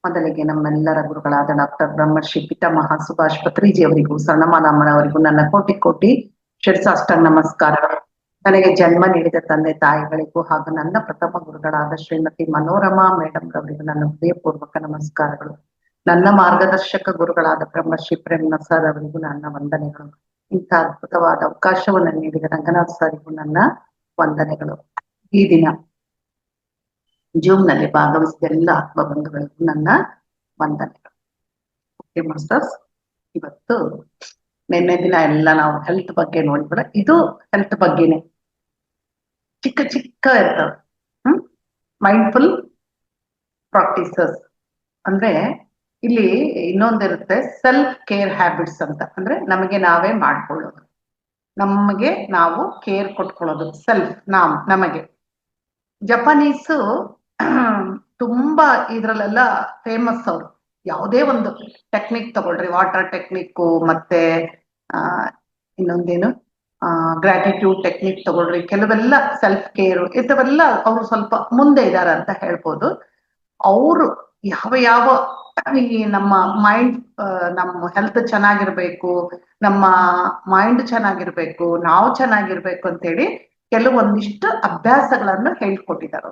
ಮೊದಲಿಗೆ ನಮ್ಮೆಲ್ಲರ ಗುರುಗಳಾದ ಡಾಕ್ಟರ್ ಬ್ರಹ್ಮರ್ಷಿ ಪಿತಾಮಹ ಸುಭಾಷ್ ಪತ್ರಿಜಿ ಅವರಿಗೂ ಸ್ವರ್ಣಮಾಲಾಮ್ಮನವರಿಗೂ ನನ್ನ ಕೋಟಿ ಕೋಟಿ ಶಿರಸಾಷ್ಟಾಂಗ ನಮಸ್ಕಾರಗಳು. ನನಗೆ ಜನ್ಮ ನೀಡಿದ ತಂದೆ ತಾಯಿಗಳಿಗೂ ಹಾಗೂ ನನ್ನ ಪ್ರಥಮ ಗುರುಗಳಾದ ಶ್ರೀಮತಿ ಮನೋರಮಾ ಮೇಡಮ್ ರವರಿಗೂ ನನ್ನ ಹೃದಯಪೂರ್ವಕ ನಮಸ್ಕಾರಗಳು. ನನ್ನ ಮಾರ್ಗದರ್ಶಕ ಗುರುಗಳಾದ ಬ್ರಹ್ಮರ್ಷಿ ಪ್ರೇಮ್ನ ಸರ್ ಅವರಿಗೂ ನನ್ನ ವಂದನೆಗಳು. ಇಂಥ ಅದ್ಭುತವಾದ ಅವಕಾಶವನ್ನು ನೀಡಿದ ರಂಗನಾಥ್ ಸರ್ಗೂ ನನ್ನ ವಂದನೆಗಳು. ಈ ದಿನ ಜೂಮ್ ನಲ್ಲಿ ಭಾಗವಹಿಸಿದ ಎಲ್ಲ ಆತ್ಮಬಂಧುಗಳಿಗೂ ನನ್ನ ವಂದನೆಗಳು. ಓಕೆ ಮಾಸ್ಟರ್ಸ್, ಇವತ್ತು ನಿನ್ನೆ ದಿನ ಎಲ್ಲ ನಾವು ಹೆಲ್ತ್ ಬಗ್ಗೆ ನೋಡಿದ್ರೆ ಇದು ಹೆಲ್ತ್ ಬಗ್ಗೆನೆ ಚಿಕ್ಕ ಚಿಕ್ಕ ಇರ್ತವೆ. ಮೈಂಡ್ಫುಲ್ ಪ್ರಾಕ್ಟೀಸಸ್ ಅಂದ್ರೆ ಇಲ್ಲಿ ಇನ್ನೊಂದಿರುತ್ತೆ ಸೆಲ್ಫ್ ಕೇರ್ ಹ್ಯಾಬಿಟ್ಸ್ ಅಂತ. ಅಂದ್ರೆ ನಮಗೆ ನಾವೇ ಮಾಡ್ಕೊಳ್ಳೋದು, ನಮಗೆ ನಾವು ಕೇರ್ ಕೊಟ್ಕೊಳ್ಳೋದು, ಸೆಲ್ಫ್ ನಮಗೆ. ಜಪಾನೀಸು ತುಂಬಾ ಇದ್ರಲ್ಲೆಲ್ಲ ಫೇಮಸ್. ಅವರು ಯಾವುದೇ ಒಂದು ಟೆಕ್ನಿಕ್ ತಗೊಳ್ರಿ, ವಾಟರ್ ಟೆಕ್ನಿಕ್ ಮತ್ತೆ ಇನ್ನೊಂದೇನು ಗ್ರಾಟಿಟ್ಯೂಡ್ ಟೆಕ್ನಿಕ್ ತಗೊಳ್ರಿ, ಕೆಲವೆಲ್ಲ ಸೆಲ್ಫ್ ಕೇರ್ ಇಂಥವೆಲ್ಲ ಅವರು ಸ್ವಲ್ಪ ಮುಂದೆ ಇದ್ದಾರೆ ಅಂತ ಹೇಳ್ಬೋದು. ಅವರು ಯಾವ ಯಾವ ಈ ನಮ್ಮ ಮೈಂಡ್, ನಮ್ಮ ಹೆಲ್ತ್ ಚೆನ್ನಾಗಿರ್ಬೇಕು, ನಮ್ಮ ಮೈಂಡ್ ಚೆನ್ನಾಗಿರ್ಬೇಕು, ನಾವು ಚೆನ್ನಾಗಿರ್ಬೇಕು ಅಂತೇಳಿ ಕೆಲವೊಂದಿಷ್ಟು ಅಭ್ಯಾಸಗಳನ್ನು ಹೇಳ್ಕೊಟ್ಟಿದ್ದಾರೆ.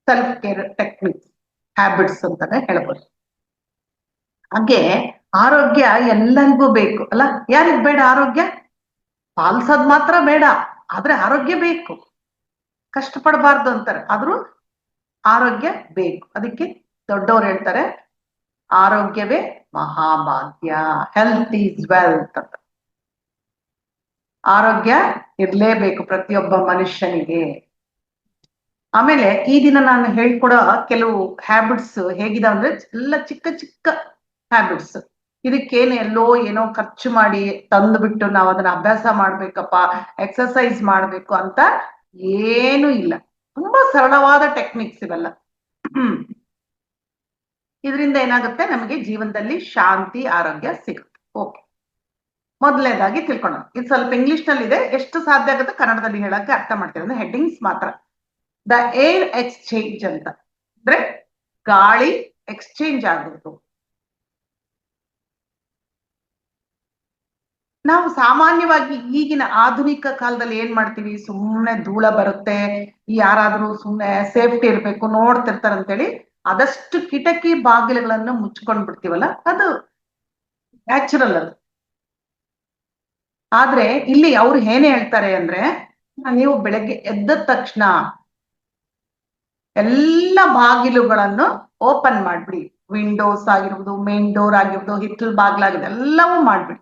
ಸೆಲ್ಫ್ ಕೇರ್ ಟೆಕ್ನಿಕ್ಸ್, ಹ್ಯಾಬಿಟ್ಸ್ ಅಂತಾನೆ ಹೇಳ್ಬೋದು. ಹಾಗೆ ಆರೋಗ್ಯ ಎಲ್ಲರಿಗೂ ಬೇಕು ಅಲ್ಲ, ಯಾರಿಗ್ ಬೇಡ ಆರೋಗ್ಯ? ಪಾಲ್ಸೋದ್ ಮಾತ್ರ ಬೇಡ, ಆದ್ರೆ ಆರೋಗ್ಯ ಬೇಕು. ಕಷ್ಟಪಡಬಾರ್ದು ಅಂತಾರೆ, ಆದ್ರೂ ಆರೋಗ್ಯ ಬೇಕು. ಅದಕ್ಕೆ ದೊಡ್ಡವ್ರು ಹೇಳ್ತಾರೆ ಆರೋಗ್ಯವೇ ಮಹಾಭಾಗ್ಯ, ಹೆಲ್ತ್ ಈಸ್ ವೆಲ್ತ್ ಅಂತ. ಆರೋಗ್ಯ ಇರ್ಲೇಬೇಕು ಪ್ರತಿಯೊಬ್ಬ ಮನುಷ್ಯನಿಗೆ. ಆಮೇಲೆ ಈ ದಿನ ನಾನು ಹೇಳ್ಕೊಡೋ ಕೆಲವು ಹ್ಯಾಬಿಟ್ಸ್ ಹೇಗಿದಾವೆ ಅಂದ್ರೆ ಎಲ್ಲ ಚಿಕ್ಕ ಚಿಕ್ಕ ಹ್ಯಾಬಿಟ್ಸ್. ಇದಕ್ಕೇನು ಎಲ್ಲೋ ಏನೋ ಖರ್ಚು ಮಾಡಿ ತಂದುಬಿಟ್ಟು ನಾವು ಅದನ್ನ ಅಭ್ಯಾಸ ಮಾಡ್ಬೇಕಪ್ಪ, ಎಕ್ಸರ್ಸೈಸ್ ಮಾಡ್ಬೇಕು ಅಂತ ಏನೂ ಇಲ್ಲ. ತುಂಬಾ ಸರಳವಾದ ಟೆಕ್ನಿಕ್ಸ್ ಇವೆಲ್ಲ. ಇದರಿಂದ ಏನಾಗುತ್ತೆ, ನಮಗೆ ಜೀವನದಲ್ಲಿ ಶಾಂತಿ, ಆರೋಗ್ಯ ಸಿಗುತ್ತೆ. ಓಕೆ, ಮೊದಲನೇದಾಗಿ ತಿಳ್ಕೊಳ್ಳೋಣ. ಇದು ಸ್ವಲ್ಪ ಇಂಗ್ಲಿಷ್ ನಲ್ಲಿ ಇದೆ, ಎಷ್ಟು ಸಾಧ್ಯ ಆಗುತ್ತೆ ಕನ್ನಡದಲ್ಲಿ ಹೇಳಕ್ಕೆ ಅರ್ಥ ಮಾಡ್ತೀವಿ. ಅಂದ್ರೆ ಹೆಡ್ಡಿಂಗ್ಸ್ ಮಾತ್ರ. ದ ಏರ್ ಎಕ್ಸ್ಚೇಂಜ್ ಅಂತ ಅಂದ್ರೆ ಗಾಳಿ ಎಕ್ಸ್ಚೇಂಜ್ ಆಗೋದು. ನಾವು ಸಾಮಾನ್ಯವಾಗಿ ಈಗಿನ ಆಧುನಿಕ ಕಾಲದಲ್ಲಿ ಏನ್ ಮಾಡ್ತೀವಿ, ಸುಮ್ಮನೆ ಧೂಳ ಬರುತ್ತೆ, ಯಾರಾದ್ರೂ ಸುಮ್ಮನೆ ಸೇಫ್ಟಿ ಇರ್ಬೇಕು ನೋಡ್ತಿರ್ತಾರಂತೇಳಿ ಆದಷ್ಟು ಕಿಟಕಿ ಬಾಗಿಲುಗಳನ್ನು ಮುಚ್ಕೊಂಡ್ ಬಿಡ್ತೀವಲ್ಲ, ಅದು ನ್ಯಾಚುರಲ್ ಅದು. ಆದ್ರೆ ಇಲ್ಲಿ ಅವ್ರು ಏನ್ ಹೇಳ್ತಾರೆ ಅಂದ್ರೆ, ನೀವು ಬೆಳಗ್ಗೆ ಎದ್ದ ತಕ್ಷಣ ಎಲ್ಲ ಬಾಗಿಲುಗಳನ್ನು ಓಪನ್ ಮಾಡ್ಬಿಡಿ. ವಿಂಡೋಸ್ ಆಗಿರ್ಬೋದು, ಮೇನ್ ಡೋರ್ ಆಗಿರ್ಬೋದು, ಹಿತ್ತಲ್ ಬಾಗಿಲಾಗಿದೆ, ಎಲ್ಲವೂ ಮಾಡ್ಬಿಡಿ.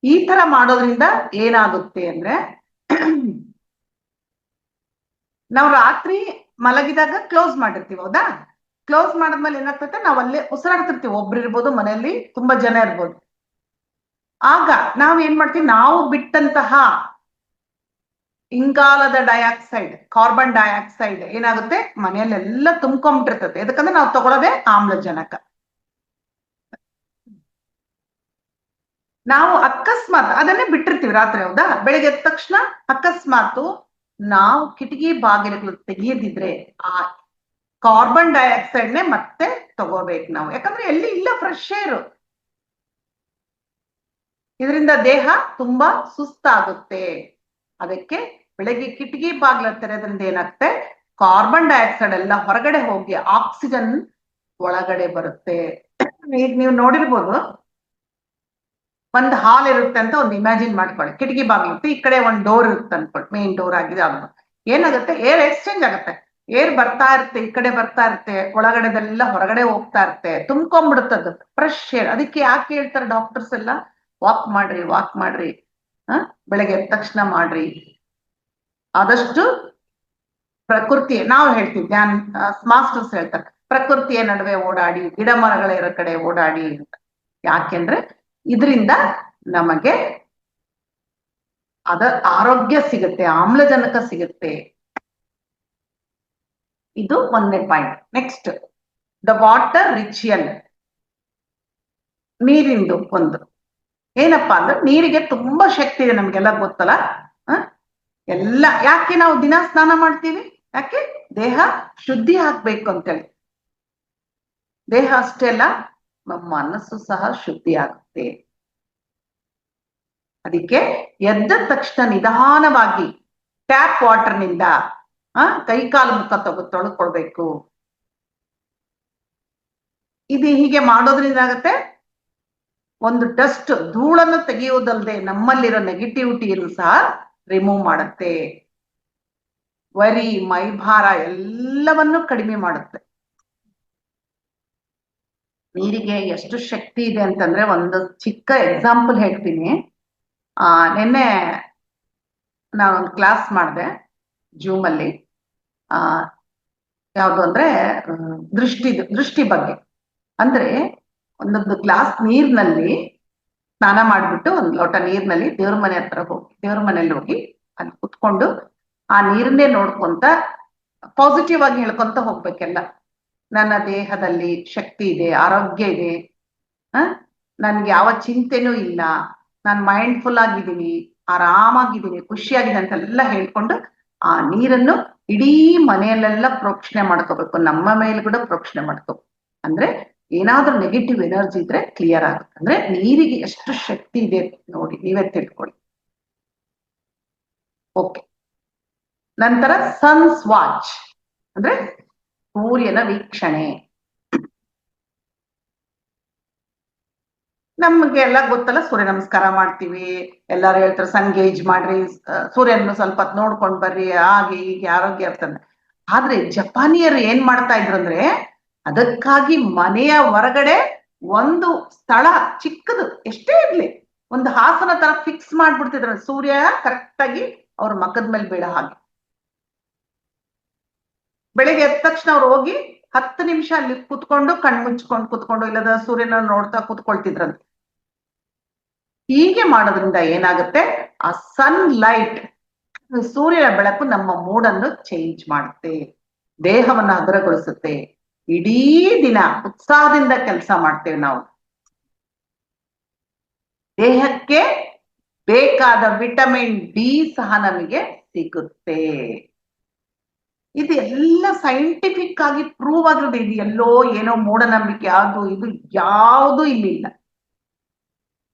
ಈ ತರ ಮಾಡೋದ್ರಿಂದ ಏನಾಗುತ್ತೆ ಅಂದ್ರೆ, ನಾವು ರಾತ್ರಿ ಮಲಗಿದಾಗ ಕ್ಲೋಸ್ ಮಾಡಿರ್ತೀವಿ, ಹೌದಾ? ಕ್ಲೋಸ್ ಮಾಡಿದ್ಮೇಲೆ ಏನಾಗ್ತೈತೆ, ನಾವು ಅಲ್ಲೇ ಉಸಿರಾಡ್ತಿರ್ತೀವಿ. ಒಬ್ರು ಇರ್ಬೋದು, ಮನೆಯಲ್ಲಿ ತುಂಬಾ ಜನ ಇರ್ಬೋದು. ಆಗ ನಾವ್ ಏನ್ ಮಾಡ್ತೀವಿ, ನಾವು ಬಿಟ್ಟಂತಹ ಇಂಗಾಲದ ಡೈಆಕ್ಸೈಡ್, ಕಾರ್ಬನ್ ಡೈಆಕ್ಸೈಡ್ ಏನಾಗುತ್ತೆ ಮನೆಯಲ್ಲೆಲ್ಲ ತುಂಬ್ಕೊಂಡ್ಬಿಟ್ಟಿರ್ತದೆ. ಯಾಕಂದ್ರೆ ನಾವು ತಗೊಳ್ಳೋದೇ ಆಮ್ಲಜನಕ. ನಾವು ಅಕಸ್ಮಾತ್ ಅದನ್ನೇ ಬಿಟ್ಟಿರ್ತೀವಿ ರಾತ್ರಿ, ಹೌದಾ? ಬೆಳಿಗ್ಗೆ ಎದ್ದ ತಕ್ಷಣ ಅಕಸ್ಮಾತ್ ನಾವು ಕಿಟಕಿ ಬಾಗಿಲುಗಳು ತೆಗೆಯದಿದ್ರೆ ಆ ಕಾರ್ಬನ್ ಡೈಆಕ್ಸೈಡ್ನೇ ಮತ್ತೆ ತಗೋಬೇಕು ನಾವು. ಯಾಕಂದ್ರೆ ಎಲ್ಲಿ ಇಲ್ಲ ಫ್ರೆಶ್ ಏರು. ಇದರಿಂದ ದೇಹ ತುಂಬಾ ಸುಸ್ತಾಗುತ್ತೆ. ಅದಕ್ಕೆ ಬೆಳಗ್ಗೆ ಕಿಟಕಿ ಬಾಗಿಲ ತೆರೆದ್ರಿಂದ ಏನಾಗುತ್ತೆ, ಕಾರ್ಬನ್ ಡೈಆಕ್ಸೈಡ್ ಎಲ್ಲ ಹೊರಗಡೆ ಹೋಗಿ ಆಕ್ಸಿಜನ್ ಒಳಗಡೆ ಬರುತ್ತೆ. ಈಗ ನೀವು ನೋಡಿರ್ಬೋದು, ಒಂದ್ ಹಾಲ್ ಇರುತ್ತೆ ಅಂತ ಒಂದು ಇಮ್ಯಾಜಿನ್ ಮಾಡ್ಕೊಳ್ಳಿ. ಕಿಟಕಿ ಬಾಗಿಲು ಇರುತ್ತೆ, ಈ ಕಡೆ ಒಂದ್ ಡೋರ್ ಇರುತ್ತೆ ಅನ್ಕೊಳ್ಳಿ, ಮೇನ್ ಡೋರ್ ಆಗಿದೆ. ಅದು ಏನಾಗುತ್ತೆ, ಏರ್ ಎಕ್ಸ್ಚೇಂಜ್ ಆಗುತ್ತೆ. ಏರ್ ಬರ್ತಾ ಇರುತ್ತೆ, ಈ ಕಡೆ ಬರ್ತಾ ಇರುತ್ತೆ, ಒಳಗಡೆದೆಲ್ಲ ಹೊರಗಡೆ ಹೋಗ್ತಾ ಇರುತ್ತೆ, ತುಂಬ್ಕೊಂಡ್ಬಿಡುತ್ತದು ಫ್ರೆಶ್ ಏರ್. ಅದಕ್ಕೆ ಯಾಕೆ ಹೇಳ್ತಾರೆ ಡಾಕ್ಟರ್ಸ್ ಎಲ್ಲ, ವಾಕ್ ಮಾಡ್ರಿ, ವಾಕ್ ಮಾಡ್ರಿ, ಬೆಳಗ್ಗೆ ಎದ್ದ ತಕ್ಷಣ ಮಾಡ್ರಿ. ಆದಷ್ಟು ಪ್ರಕೃತಿ, ನಾವು ಹೇಳ್ತೀವಿ, ಮಾಸ್ಟರ್ಸ್ ಹೇಳ್ತಾರೆ ಪ್ರಕೃತಿಯ ನಡುವೆ ಓಡಾಡಿ, ಗಿಡ ಮರಗಳ ಇರೋ ಕಡೆ ಓಡಾಡಿ ಅಂತ. ಯಾಕೆಂದ್ರೆ ಇದರಿಂದ ನಮಗೆ ಆರೋಗ್ಯ ಸಿಗುತ್ತೆ, ಆಮ್ಲಜನಕ ಸಿಗುತ್ತೆ. ಇದು ಒಂದನೇ point. Next, the water ritual. ನೀರಿಂದು ಒಂದು ಏನಪ್ಪಾ ಅಂದ್ರೆ, ನೀರಿಗೆ ತುಂಬಾ ಶಕ್ತಿ ಇದೆ, ನಮ್ಗೆಲ್ಲ ಗೊತ್ತಲ್ಲ. ಎಲ್ಲ ಯಾಕೆ ನಾವು ದಿನ ಸ್ನಾನ ಮಾಡ್ತೀವಿ? ಯಾಕೆ? ದೇಹ ಶುದ್ಧಿ ಆಗ್ಬೇಕು ಅಂತೇಳಿ. ದೇಹ ಅಷ್ಟೇ ಅಲ್ಲ, ನಮ್ಮ ಮನಸ್ಸು ಸಹ ಶುದ್ಧಿ ಆಗುತ್ತೆ. ಅದಕ್ಕೆ ಎದ್ದ ತಕ್ಷಣ ನಿಧಾನವಾಗಿ ಟ್ಯಾಪ್ ವಾಟರ್ನಿಂದ ಕೈ ಕಾಲು ಮುಖ ತೊಳ್ಕೊಳ್ಬೇಕು. ಇದು ಹೀಗೆ ಮಾಡೋದ್ರಿಂದ ಆಗತ್ತೆ, ಒಂದು ಡಸ್ಟ್ ಧೂಳನ್ನು ತೆಗೆಯುವುದಲ್ಲದೆ ನಮ್ಮಲ್ಲಿರೋ ನೆಗೆಟಿವಿಟಿಯನ್ನು ಸಹ ರಿಮೂವ್ ಮಾಡುತ್ತೆ. ವರಿ, ಮೈಭಾರ ಎಲ್ಲವನ್ನೂ ಕಡಿಮೆ ಮಾಡುತ್ತೆ. ನೀರಿಗೆ ಎಷ್ಟು ಶಕ್ತಿ ಇದೆ ಅಂತಂದ್ರೆ ಒಂದು ಚಿಕ್ಕ ಎಕ್ಸಾಂಪಲ್ ಹೇಳ್ತೀನಿ. ನಿನ್ನೆ ನಾನೊಂದು ಕ್ಲಾಸ್ ಮಾಡಿದೆ ಜೂಮ್ ಅಲ್ಲಿ. ಯಾವುದು ಅಂದ್ರೆ ದೃಷ್ಟಿ ಬಗ್ಗೆ. ಅಂದ್ರೆ ಒಂದೊಂದು ಗ್ಲಾಸ್ ನೀರಿನಲ್ಲಿ ಸ್ನಾನ ಮಾಡ್ಬಿಟ್ಟು ಒಂದು ಲೋಟ ನೀರಿನಲ್ಲಿ ದೇವ್ರ ಮನೆ ಹತ್ರ ಹೋಗಿ, ದೇವ್ರ ಮನೇಲಿ ಹೋಗಿ ಅಲ್ಲಿ ಕುತ್ಕೊಂಡು ಆ ನೀರನ್ನೇ ನೋಡ್ಕೊಂತ ಪಾಸಿಟಿವ್ ಆಗಿ ಹೇಳ್ಕೊಂತ ಹೋಗ್ಬೇಕೆಲ್ಲ. ನನ್ನ ದೇಹದಲ್ಲಿ ಶಕ್ತಿ ಇದೆ, ಆರೋಗ್ಯ ಇದೆ, ನನ್ಗೆ ಯಾವ ಚಿಂತೆನೂ ಇಲ್ಲ, ನಾನು ಮೈಂಡ್ಫುಲ್ ಆಗಿದ್ದೀನಿ, ಆರಾಮಾಗಿದ್ದೀನಿ, ಖುಷಿಯಾಗಿದೆ ಅಂತೆಲ್ಲ ಹೇಳ್ಕೊಂಡು ಆ ನೀರನ್ನು ಇಡೀ ಮನೆಯಲ್ಲೆಲ್ಲ ಪ್ರೋಕ್ಷಣೆ ಮಾಡ್ಕೋಬೇಕು. ನಮ್ಮ ಮೇಲೆ ಕೂಡ ಪ್ರೋಕ್ಷಣೆ ಮಾಡ್ಕೋಬೇಕು. ಅಂದ್ರೆ ಏನಾದ್ರೂ ನೆಗೆಟಿವ್ ಎನರ್ಜಿ ಇದ್ರೆ ಕ್ಲಿಯರ್ ಆಗುತ್ತೆ. ಅಂದ್ರೆ ನೀರಿಗೆ ಎಷ್ಟು ಶಕ್ತಿ ಇದೆ ನೋಡಿ, ನೀವೇ ತಿಳ್ಕೊಳ್ಳಿ. ಓಕೆ. ನಂತರ ಸನ್ಸ್ ವಾಚ್ ಅಂದ್ರೆ ಸೂರ್ಯನ ವೀಕ್ಷಣೆ. ನಮ್ಗೆ ಎಲ್ಲ ಗೊತ್ತಲ್ಲ, ಸೂರ್ಯ ನಮಸ್ಕಾರ ಮಾಡ್ತೀವಿ, ಎಲ್ಲಾರು ಹೇಳ್ತಾರೆ ಸಂಗೇಜ್ ಮಾಡ್ರಿ, ಸೂರ್ಯನ ಸ್ವಲ್ಪ ನೋಡ್ಕೊಂಡ್ ಬರ್ರಿ, ಹಾಗೆ ಹೀಗೆ ಆರೋಗ್ಯ ಇರ್ತದೆ. ಆದ್ರೆ ಜಪಾನಿಯರು ಏನ್ ಮಾಡ್ತಾ ಇದ್ರು ಅಂದ್ರೆ, ಅದಕ್ಕಾಗಿ ಮನೆಯ ಹೊರಗಡೆ ಒಂದು ಸ್ಥಳ ಚಿಕ್ಕದು ಎಷ್ಟೇ ಇರ್ಲಿ, ಒಂದು ಹಾಸನ ತರ ಫಿಕ್ಸ್ ಮಾಡ್ಬಿಡ್ತಿದ್ರು, ಸೂರ್ಯ ಕರೆಕ್ಟ್ ಆಗಿ ಅವ್ರ ಮಕ್ಕದ ಮೇಲೆ ಬೀಳೋ ಹಾಗೆ. ಬೆಳಿಗ್ಗೆ ಎದ್ದ ತಕ್ಷಣ ಅವ್ರು ಹೋಗಿ 10 ನಿಮಿಷ ಅಲ್ಲಿ ಕುತ್ಕೊಂಡು ಕಣ್ಮುಚ್ಕೊಂಡು ಕುತ್ಕೊಂಡು, ಇಲ್ಲದ ಸೂರ್ಯನ ನೋಡ್ತಾ ಕುತ್ಕೊಳ್ತಿದ್ರಂತೆ. ಹೀಗೆ ಮಾಡೋದ್ರಿಂದ ಏನಾಗುತ್ತೆ, ಆ ಸನ್ ಲೈಟ್, ಸೂರ್ಯನ ಬೆಳಕು ನಮ್ಮ ಮೂಡನ್ನು ಚೇಂಜ್ ಮಾಡುತ್ತೆ, ದೇಹವನ್ನು ಹಗುರಗೊಳಿಸುತ್ತೆ. ಇಡೀ ದಿನ ಉತ್ಸಾಹದಿಂದ ಕೆಲಸ ಮಾಡ್ತೇವೆ ನಾವು. ದೇಹಕ್ಕೆ ಬೇಕಾದ ವಿಟಮಿನ್ ಡಿ ಸಹ ನಮಗೆ ಸಿಗುತ್ತೆ. ಇದು ಎಲ್ಲ ಸೈಂಟಿಫಿಕ್ ಆಗಿ ಪ್ರೂವ್ ಆಗಿರೋದು. ಇದು ಎಲ್ಲೋ ಏನೋ ಮೂಢನಂಬಿಕೆ ಯಾವುದು ಇದು ಯಾವುದು ಇಲ್ಲಿಲ್ಲ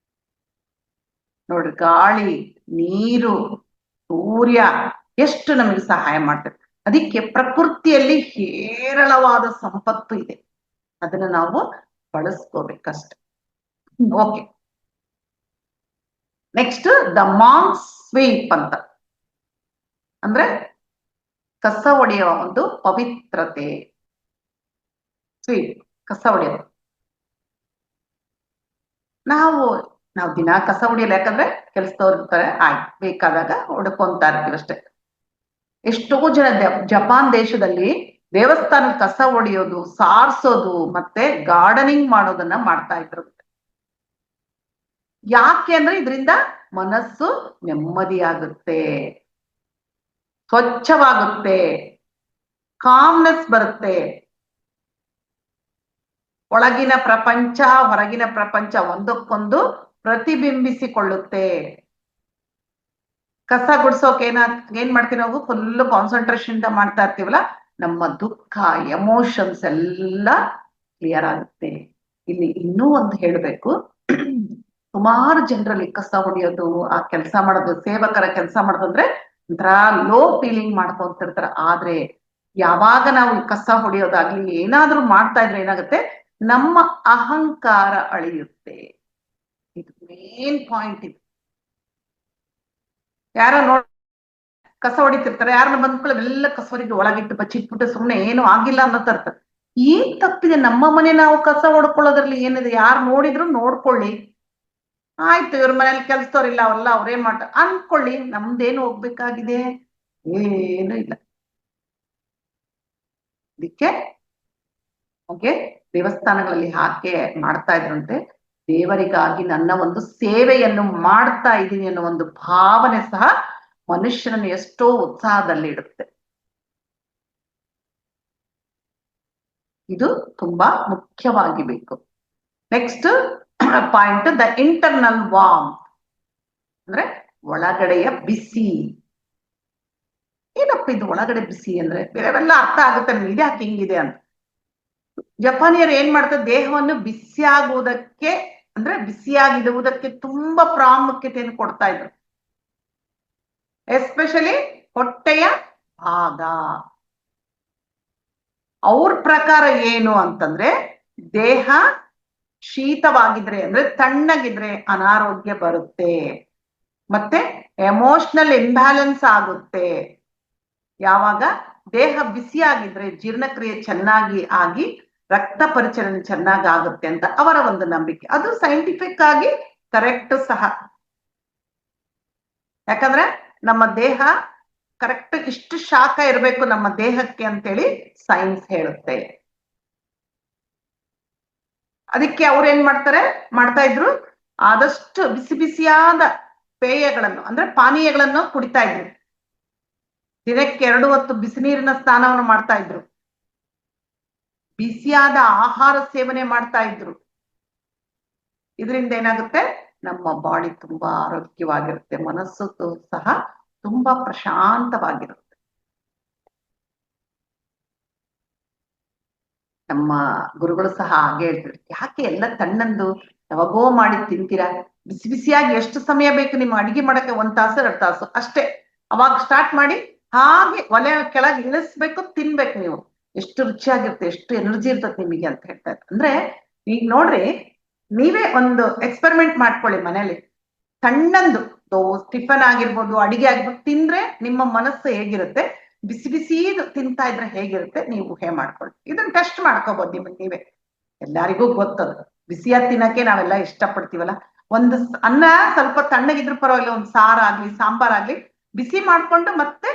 ನೋಡ್ರಿ. ಗಾಳಿ, ನೀರು, ಸೂರ್ಯ ಎಷ್ಟು ನಮಗೆ ಸಹಾಯ ಮಾಡ್ತದೆ. ಅದಕ್ಕೆ ಪ್ರಕೃತಿಯಲ್ಲಿ ಹೇರಳವಾದ ಸಂಪತ್ತು ಇದೆ, ಅದನ್ನ ನಾವು ಬಳಸ್ಕೋಬೇಕಷ್ಟೆ. Okay. Next the monk sweep ಅಂತ ಅಂದ್ರೆ ಕಸ ಹೊಡೆಯುವ ಒಂದು ಪವಿತ್ರತೆ. ಸ್ವೀಪ್, ಕಸ ಹೊಡೆಯೋದು. ನಾವು ದಿನ ಕಸ ಹೊಡಿಯಲ್ಲ, ಯಾಕಂದ್ರೆ ಕೆಲ್ಸದವ್ರು ಇರ್ತಾರೆ, ಆಯ್ತು ಬೇಕಾದಾಗ ಹೊಡ್ಕೊಂತ ಇರ್ತೀವಿ ಅಷ್ಟೇ. ಎಷ್ಟೋ ಜನ ಜಪಾನ್ ದೇಶದಲ್ಲಿ ದೇವಸ್ಥಾನ ಕಸ ಹೊಡೆಯೋದು, ಸಾರಿಸೋದು ಮತ್ತೆ ಗಾರ್ಡನಿಂಗ್ ಮಾಡೋದನ್ನ ಮಾಡ್ತಾ ಇದ್ರು. ಯಾಕೆ ಅಂದ್ರೆ ಇದರಿಂದ ಮನಸ್ಸು ನೆಮ್ಮದಿಯಾಗುತ್ತೆ, ಸ್ವಚ್ಛವಾಗುತ್ತೆ, ಕಾಮ್ನೆಸ್ ಬರುತ್ತೆ. ಒಳಗಿನ ಪ್ರಪಂಚ ಹೊರಗಿನ ಪ್ರಪಂಚ ಒಂದಕ್ಕೊಂದು ಪ್ರತಿಬಿಂಬಿಸಿಕೊಳ್ಳುತ್ತೆ. ಕಸ ಗುಡ್ಸೋಕೆ ಏನ್ ಮಾಡ್ತೀವಿ ನಾವು, ಫುಲ್ ಕಾನ್ಸಂಟ್ರೇಷನ್ ಇಂದ ಮಾಡ್ತಾ ಇರ್ತೀವಲ್ಲ, ನಮ್ಮ ದುಃಖ ಎಮೋಷನ್ಸ್ ಎಲ್ಲ ಕ್ಲಿಯರ್ ಆಗುತ್ತೆ. ಇಲ್ಲಿ ಇನ್ನೂ ಒಂದು ಹೇಳ್ಬೇಕು, ಸುಮಾರು ಜನರಲ್ಲಿ ಕಸ ಹೊಡೆಯೋದು, ಆ ಕೆಲಸ ಮಾಡೋದು, ಸೇವಕರ ಕೆಲಸ ಮಾಡೋದಂದ್ರೆ ಒಂಥರ ಲೋ ಫೀಲಿಂಗ್ ಮಾಡ್ಕೊಂತಿರ್ತಾರೆ. ಆದ್ರೆ ಯಾವಾಗ ನಾವು ಕಸ ಹೊಡೆಯೋದಾಗ್ಲಿ ಏನಾದ್ರೂ ಮಾಡ್ತಾ ಇದ್ರೆ ಏನಾಗುತ್ತೆ, ನಮ್ಮ ಅಹಂಕಾರ ಅಳಿಯುತ್ತೆ. ಇದು ಮೇನ್ ಪಾಯಿಂಟ್. ಇದು ಯಾರೋ ಕಸ ಹೊಡಿತಿರ್ತಾರೆ, ಯಾರನ್ನ ಬಂದ್ಕೊಳ್ಳಿ ಎಲ್ಲ ಕಸ ಹೊಡಿಗೆ ಒಳಗಿಟ್ಟು ಬಚ್ಚಿಟ್ಬಿಟ್ಟು ಸುಮ್ಮನೆ ಏನು ಆಗಿಲ್ಲ ಅನ್ನೋ ಇರ್ತಾರೆ. ಏನ್ ತಪ್ಪಿದೆ, ನಮ್ಮ ಮನೆ ನಾವು ಕಸ ಹೊಡ್ಕೊಳ್ಳೋದ್ರಲ್ಲಿ ಏನಿದೆ, ಯಾರು ನೋಡಿದ್ರು ನೋಡ್ಕೊಳ್ಳಿ, ಆಯ್ತು ಇವ್ರ ಮನೇಲಿ ಕೆಲ್ಸದವ್ರಿಲ್ಲ ಅವಲ್ಲ ಅವ್ರೇ ಅನ್ಕೊಳ್ಳಿ, ನಮ್ದೇನು ಹೋಗ್ಬೇಕಾಗಿದೆ, ಏನು ಇಲ್ಲ. ಅದಕ್ಕೆ ಹಾಗೆ ದೇವಸ್ಥಾನಗಳಲ್ಲಿ ಹಾಗೆ ಮಾಡ್ತಾ ಇದ್ರಂತೆ, ದೇವರಿಗಾಗಿ ನನ್ನ ಒಂದು ಸೇವೆಯನ್ನು ಮಾಡ್ತಾ ಇದ್ದೀನಿ ಅನ್ನೋ ಒಂದು ಭಾವನೆ ಸಹ ಮನುಷ್ಯನನ್ನು ಎಷ್ಟೋ ಉತ್ಸಾಹದಲ್ಲಿ ಇಡುತ್ತೆ. ಇದು ತುಂಬಾ ಮುಖ್ಯವಾಗಿ ಬೇಕು. Next point, the internal warm ಅಂದ್ರೆ ಒಳಗಡೆಯ ಬಿಸಿ. ಏನಪ್ಪ ಇದು ಒಳಗಡೆ ಬಿಸಿ ಅಂದ್ರೆ, ಬೇರೆಲ್ಲ ಅರ್ಥ ಆಗುತ್ತೆ, ಇದ್ಯಾಕೆ ಹಿಂಗಿದೆ ಅಂತ. ಜಪಾನಿಯರು ಏನ್ ಮಾಡ್ತಾರೆ, ದೇಹವನ್ನು ಬಿಸಿಯಾಗುವುದಕ್ಕೆ ಅಂದ್ರೆ ಬಿಸಿಯಾಗಿಡುವುದಕ್ಕೆ ತುಂಬಾ ಪ್ರಾಮುಖ್ಯತೆಯನ್ನು ಕೊಡ್ತಾ ಇದ್ರು. ಎಸ್ಪೆಷಲಿ ಹೊಟ್ಟೆಯ ಭಾಗ. ಅವ್ರ ಪ್ರಕಾರ ಏನು ಅಂತಂದ್ರೆ, ದೇಹ ಶೀತವಾಗಿದ್ರೆ ಅಂದ್ರೆ ತಣ್ಣಗಿದ್ರೆ ಅನಾರೋಗ್ಯ ಬರುತ್ತೆ, ಮತ್ತೆ ಎಮೋಷನಲ್ ಇಂಬ್ಯಾಲೆನ್ಸ್ ಆಗುತ್ತೆ. ಯಾವಾಗ ದೇಹ ಬಿಸಿಯಾಗಿದ್ರೆ ಜೀರ್ಣಕ್ರಿಯೆ ಚೆನ್ನಾಗಿ ಆಗಿ ರಕ್ತ ಪರಿಚಲನೆ ಚೆನ್ನಾಗಿ ಆಗುತ್ತೆ ಅಂತ ಅವರ ಒಂದು ನಂಬಿಕೆ. ಅದು ಸೈಂಟಿಫಿಕ್ ಆಗಿ ಕರೆಕ್ಟ್ ಸಹ. ಯಾಕಂದ್ರೆ ನಮ್ಮ ದೇಹ ಕರೆಕ್ಟ್ ಇಷ್ಟು ಶಾಖ ಇರಬೇಕು ನಮ್ಮ ದೇಹಕ್ಕೆ ಅಂತೇಳಿ ಸೈನ್ಸ್ ಹೇಳುತ್ತೆ. ಅದಕ್ಕೆ ಅವ್ರೇನ್ ಮಾಡ್ತಾ ಇದ್ರು, ಆದಷ್ಟು ಬಿಸಿ ಬಿಸಿಯಾದ ಪೇಯಗಳನ್ನು ಅಂದ್ರೆ ಪಾನೀಯಗಳನ್ನು ಕುಡಿತಾ ಇದ್ರು. ದಿನಕ್ಕೆ 2 ಹೊತ್ತು ಬಿಸಿ ನೀರಿನ ಸ್ನಾನವನ್ನು ಮಾಡ್ತಾ ಇದ್ರು. ಬಿಸಿಯಾದ ಆಹಾರ ಸೇವನೆ ಮಾಡ್ತಾ ಇದ್ರು. ಇದರಿಂದ ಏನಾಗುತ್ತೆ, ನಮ್ಮ ಬಾಡಿ ತುಂಬಾ ಆರೋಗ್ಯವಾಗಿರುತ್ತೆ, ಮನಸ್ಸು ಸಹ ತುಂಬಾ ಪ್ರಶಾಂತವಾಗಿರುತ್ತೆ. ನಮ್ಮ ಗುರುಗಳು ಸಹ ಹಾಗೆ ಹೇಳ್ತಾರೆ, ಯಾಕೆ ಎಲ್ಲ ತಣ್ಣಂದು ಯಾವಾಗೋ ಮಾಡಿ ತಿಂತೀರಾ, ಬಿಸಿ ಬಿಸಿಯಾಗಿ ಎಷ್ಟು ಸಮಯ ಬೇಕು ನಿಮ್ಮ ಅಡಿಗೆ ಮಾಡಕ್ಕೆ, 1 ತಾಸು 2 ತಾಸು ಅಷ್ಟೇ. ಅವಾಗ ಸ್ಟಾರ್ಟ್ ಮಾಡಿ ಹಾಗೆ ಒಲೆ ಕೆಳಗೆ ಇಳಿಸ್ಬೇಕು, ತಿನ್ಬೇಕು. ನೀವು ಎಷ್ಟು ರುಚಿಯಾಗಿರುತ್ತೆ, ಎಷ್ಟು ಎನರ್ಜಿ ಇರ್ತದೆ ನಿಮಗೆ ಅಂತ ಹೇಳ್ತಾರೆ. ಅಂದ್ರೆ ಈಗ ನೋಡ್ರಿ, ನೀವೇ ಒಂದು ಎಕ್ಸ್ಪೆರಿಮೆಂಟ್ ಮಾಡ್ಕೊಳ್ಳಿ ಮನೇಲಿ. ತಣ್ಣಂದು ಟಿಫನ್ ಆಗಿರ್ಬೋದು, ಅಡಿಗೆ ಆಗಿರ್ಬೋದು ತಿಂದ್ರೆ ನಿಮ್ಮ ಮನಸ್ಸು ಹೇಗಿರುತ್ತೆ, ಬಿಸಿ ಬಿಸಿದು ತಿಂತಾ ಇದ್ರೆ ಹೇಗಿರುತ್ತೆ, ನೀವು ಊಹೆ ಮಾಡ್ಕೊಳ್ಳಿ. ಇದನ್ನ ಟೆಸ್ಟ್ ಮಾಡ್ಕೋಬಹುದು ನಿಮಗೆ ನೀವೇ. ಎಲ್ಲರಿಗೂ ಗೊತ್ತದು, ಬಿಸಿಯಾಗಿ ತಿನ್ನಕ್ಕೆ ನಾವೆಲ್ಲ ಇಷ್ಟಪಡ್ತೀವಲ್ಲ. ಒಂದು ಅನ್ನ ಸ್ವಲ್ಪ ತಣ್ಣಗಿದ್ರು ಪರವಾಗಿಲ್ಲ, ಒಂದು ಸಾರಾಗ್ಲಿ ಸಾಂಬಾರಾಗ್ಲಿ ಬಿಸಿ ಮಾಡ್ಕೊಂಡು ಮತ್ತೆ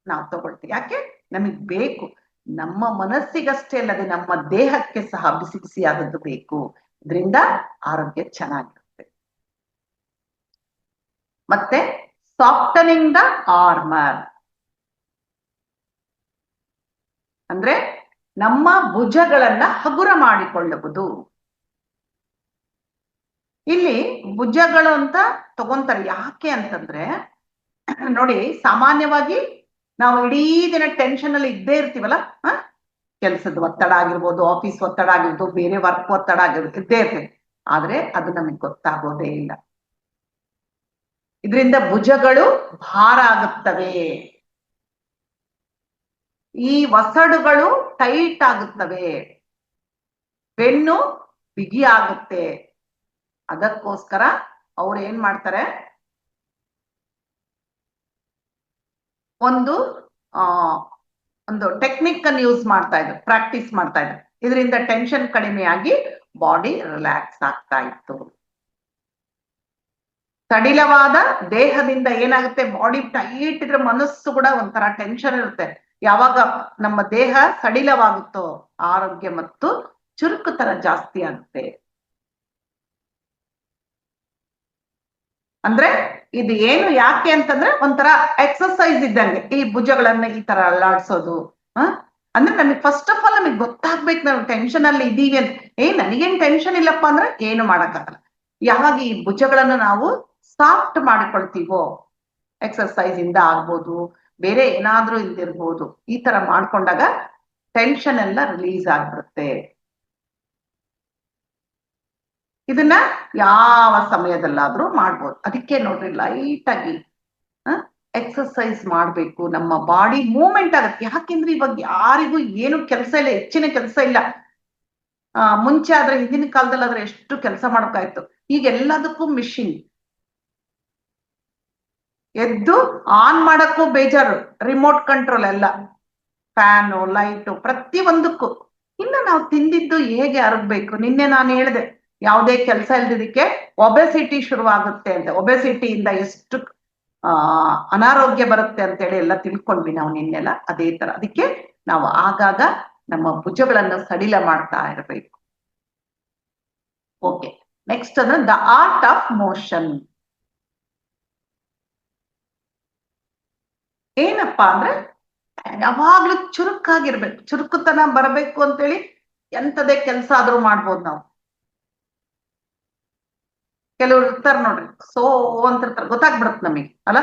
ನಾವು ತಗೊಳ್ತೀವಿ. ಯಾಕೆ, ನಮಗ್ ಬೇಕು. ನಮ್ಮ ಮನಸ್ಸಿಗಷ್ಟೇ ಅಲ್ಲದೆ ನಮ್ಮ ದೇಹಕ್ಕೆ ಸಹ ಬಿಸಿ ಬಿಸಿಯಾದದ್ದು ಬೇಕು. ಇದರಿಂದ ಆರೋಗ್ಯ ಚೆನ್ನಾಗಿರುತ್ತೆ. ಮತ್ತೆ ಸಾಫ್ಟನಿಂಗ್ ದ ಆರ್ಮರ್ ಅಂದ್ರೆ ನಮ್ಮ ಭುಜಗಳನ್ನ ಹಗುರ ಮಾಡಿಕೊಳ್ಳುವುದು. ಇಲ್ಲಿ ಭುಜಗಳು ಅಂತ ತಗೊಂತಾರೆ. ಯಾಕೆ ಅಂತಂದ್ರೆ ನೋಡಿ, ಸಾಮಾನ್ಯವಾಗಿ ನಾವು ಇಡೀ ದಿನ ಟೆನ್ಷನ್ ಅಲ್ಲಿ ಇದ್ದೇ ಇರ್ತೀವಲ್ಲ, ಕೆಲಸದ ಒತ್ತಡ ಆಗಿರ್ಬೋದು, ಆಫೀಸ್ ಒತ್ತಡ ಆಗಿರ್ಬೋದು, ಬೇರೆ ವರ್ಕ್ ಒತ್ತಡ ಆಗಿರ್ಬೋದು, ಇದ್ದೇ ಇರ್ತೇವೆ. ಆದ್ರೆ ಅದು ನಮಗೆ ಗೊತ್ತಾಗೋದೇ ಇಲ್ಲ. ಇದರಿಂದ ಭುಜಗಳು ಭಾರ ಆಗುತ್ತವೆ, ಈ ವಸಡುಗಳು ಟೈಟ್ ಆಗುತ್ತವೆ, ಬೆನ್ನು ಬಿಗಿ ಆಗುತ್ತೆ. ಅದಕ್ಕೋಸ್ಕರ ಅವ್ರು ಏನ್ ಮಾಡ್ತಾರೆ, ಒಂದು ಟೆಕ್ನಿಕ್ ಅನ್ನು ಯೂಸ್ ಮಾಡ್ತಾ ಇದ್ರು, ಪ್ರಾಕ್ಟೀಸ್ ಮಾಡ್ತಾ ಇದ್ರು. ಇದರಿಂದ ಟೆನ್ಷನ್ ಕಡಿಮೆಯಾಗಿ ಬಾಡಿ ರಿಲ್ಯಾಕ್ಸ್ ಆಗ್ತಾ ಇತ್ತು. ಸಡಿಲವಾದ ದೇಹದಿಂದ ಏನಾಗುತ್ತೆ, ಬಾಡಿ ಟೈಟ್ ಇದ್ರೆ ಮನಸ್ಸು ಕೂಡ ಒಂಥರ ಟೆನ್ಷನ್ ಇರುತ್ತೆ. ಯಾವಾಗ ನಮ್ಮ ದೇಹ ಸಡಿಲವಾಗುತ್ತೋ ಆರೋಗ್ಯ ಮತ್ತು ಚುರುಕುತನ ಜಾಸ್ತಿ ಆಗುತ್ತೆ. ಅಂದ್ರೆ ಇದು ಏನು ಯಾಕೆ ಅಂತಂದ್ರೆ ಒಂಥರ ಎಕ್ಸರ್ಸೈಸ್ ಇದ್ದಂಗೆ ಈ ಭುಜಗಳನ್ನ ಈ ತರ ಅಲ್ಲಾಡ್ಸೋದು. ಅಂದ್ರೆ ನಮಗೆ ಫಸ್ಟ್ ಆಫ್ ಆಲ್ ನಮಗೆ ಗೊತ್ತಾಗ್ಬೇಕು ನಾವು ಟೆನ್ಷನ್ ಅಲ್ಲಿ ಇದೀವಿ ಅಂತ. ನನಗೇನ್ ಟೆನ್ಷನ್ ಇಲ್ಲಪ್ಪ ಅಂದ್ರೆ ಏನು ಮಾಡಕ್ಕಾಗಲ್ಲ. ಯಾವಾಗ ಈ ಭುಜಗಳನ್ನು ನಾವು ಸಾಫ್ಟ್ ಮಾಡಿಕೊಳ್ತೀವೋ, ಎಕ್ಸರ್ಸೈಸ್ ಇಂದ ಆಗ್ಬೋದು, ಬೇರೆ ಏನಾದ್ರೂ ಇದ್ದಿರ್ಬೋದು, ಈ ತರ ಮಾಡ್ಕೊಂಡಾಗ ಟೆನ್ಷನ್ ಎಲ್ಲ ರಿಲೀಸ್ ಆಗ್ಬಿಡುತ್ತೆ. ಇದನ್ನ ಯಾವ ಸಮಯದಲ್ಲಾದ್ರೂ ಮಾಡ್ಬೋದು. ಅದಕ್ಕೆ ನೋಡ್ರಿ, ಲೈಟ್ ಆಗಿ ಎಕ್ಸರ್ಸೈಸ್ ಮಾಡ್ಬೇಕು. ನಮ್ಮ ಬಾಡಿ ಮೂವ್ಮೆಂಟ್ ಆಗುತ್ತೆ. ಯಾಕೆಂದ್ರೆ ಇವಾಗ ಯಾರಿಗೂ ಏನು ಕೆಲಸ ಇಲ್ಲ, ಹೆಚ್ಚಿನ ಕೆಲಸ ಇಲ್ಲ. ಮುಂಚೆ ಆದ್ರೆ, ಹಿಂದಿನ ಕಾಲದಲ್ಲಿ ಆದ್ರೆ ಎಷ್ಟು ಕೆಲಸ ಮಾಡ್ಬೇಕಾಯ್ತು. ಈಗ ಎಲ್ಲದಕ್ಕೂ ಮಿಷಿನ್. ಎದ್ದು ಆನ್ ಮಾಡಕ್ಕೂ ಬೇಜಾರು, ರಿಮೋಟ್ ಕಂಟ್ರೋಲ್ ಎಲ್ಲ, ಫ್ಯಾನು, ಲೈಟು, ಪ್ರತಿ ಒಂದಕ್ಕೂ. ಇನ್ನು ನಾವು ತಿಂದಿದ್ದು ಹೇಗೆ ಅರಗಬೇಕು. ನಿನ್ನೆ ನಾನು ಹೇಳಿದೆ, ಯಾವುದೇ ಕೆಲಸ ಇಲ್ದಿದ್ದಕ್ಕೆ ಒಬೆಸಿಟಿ ಶುರುವಾಗುತ್ತೆ ಅಂತ. ಒಬೆಸಿಟಿಯಿಂದ ಎಷ್ಟು ಅನಾರೋಗ್ಯ ಬರುತ್ತೆ ಅಂತೇಳಿ ಎಲ್ಲ ತಿಳ್ಕೊಂಡ್ವಿ ನಾವು ನಿನ್ನೆಲ್ಲ. ಅದೇ ತರ ಅದಕ್ಕೆ ನಾವು ಆಗಾಗ ನಮ್ಮ ಭುಜಗಳನ್ನು ಸಡಿಲ ಮಾಡ್ತಾ ಇರಬೇಕು. ಓಕೆ, ನೆಕ್ಸ್ಟ್ ಅಂದ್ರೆ ದ ಆರ್ಟ್ ಆಫ್ ಮೋಷನ್. ಏನಪ್ಪಾ ಅಂದ್ರೆ ಯಾವಾಗ್ಲೂ ಚುರುಕಾಗಿರ್ಬೇಕು, ಚುರುಕುತನ ಬರಬೇಕು ಅಂತೇಳಿ ಎಂತದೇ ಕೆಲಸ ಆದ್ರೂ ಮಾಡ್ಬೋದು ನಾವು. ಕೆಲವ್ರು ಇರ್ತಾರ ನೋಡ್ರಿ, ಸೋ ಅಂತ ಇರ್ತಾರೆ, ಗೊತ್ತಾಗ್ಬಿಡತ್ ನಮಗೆ ಅಲ್ಲ.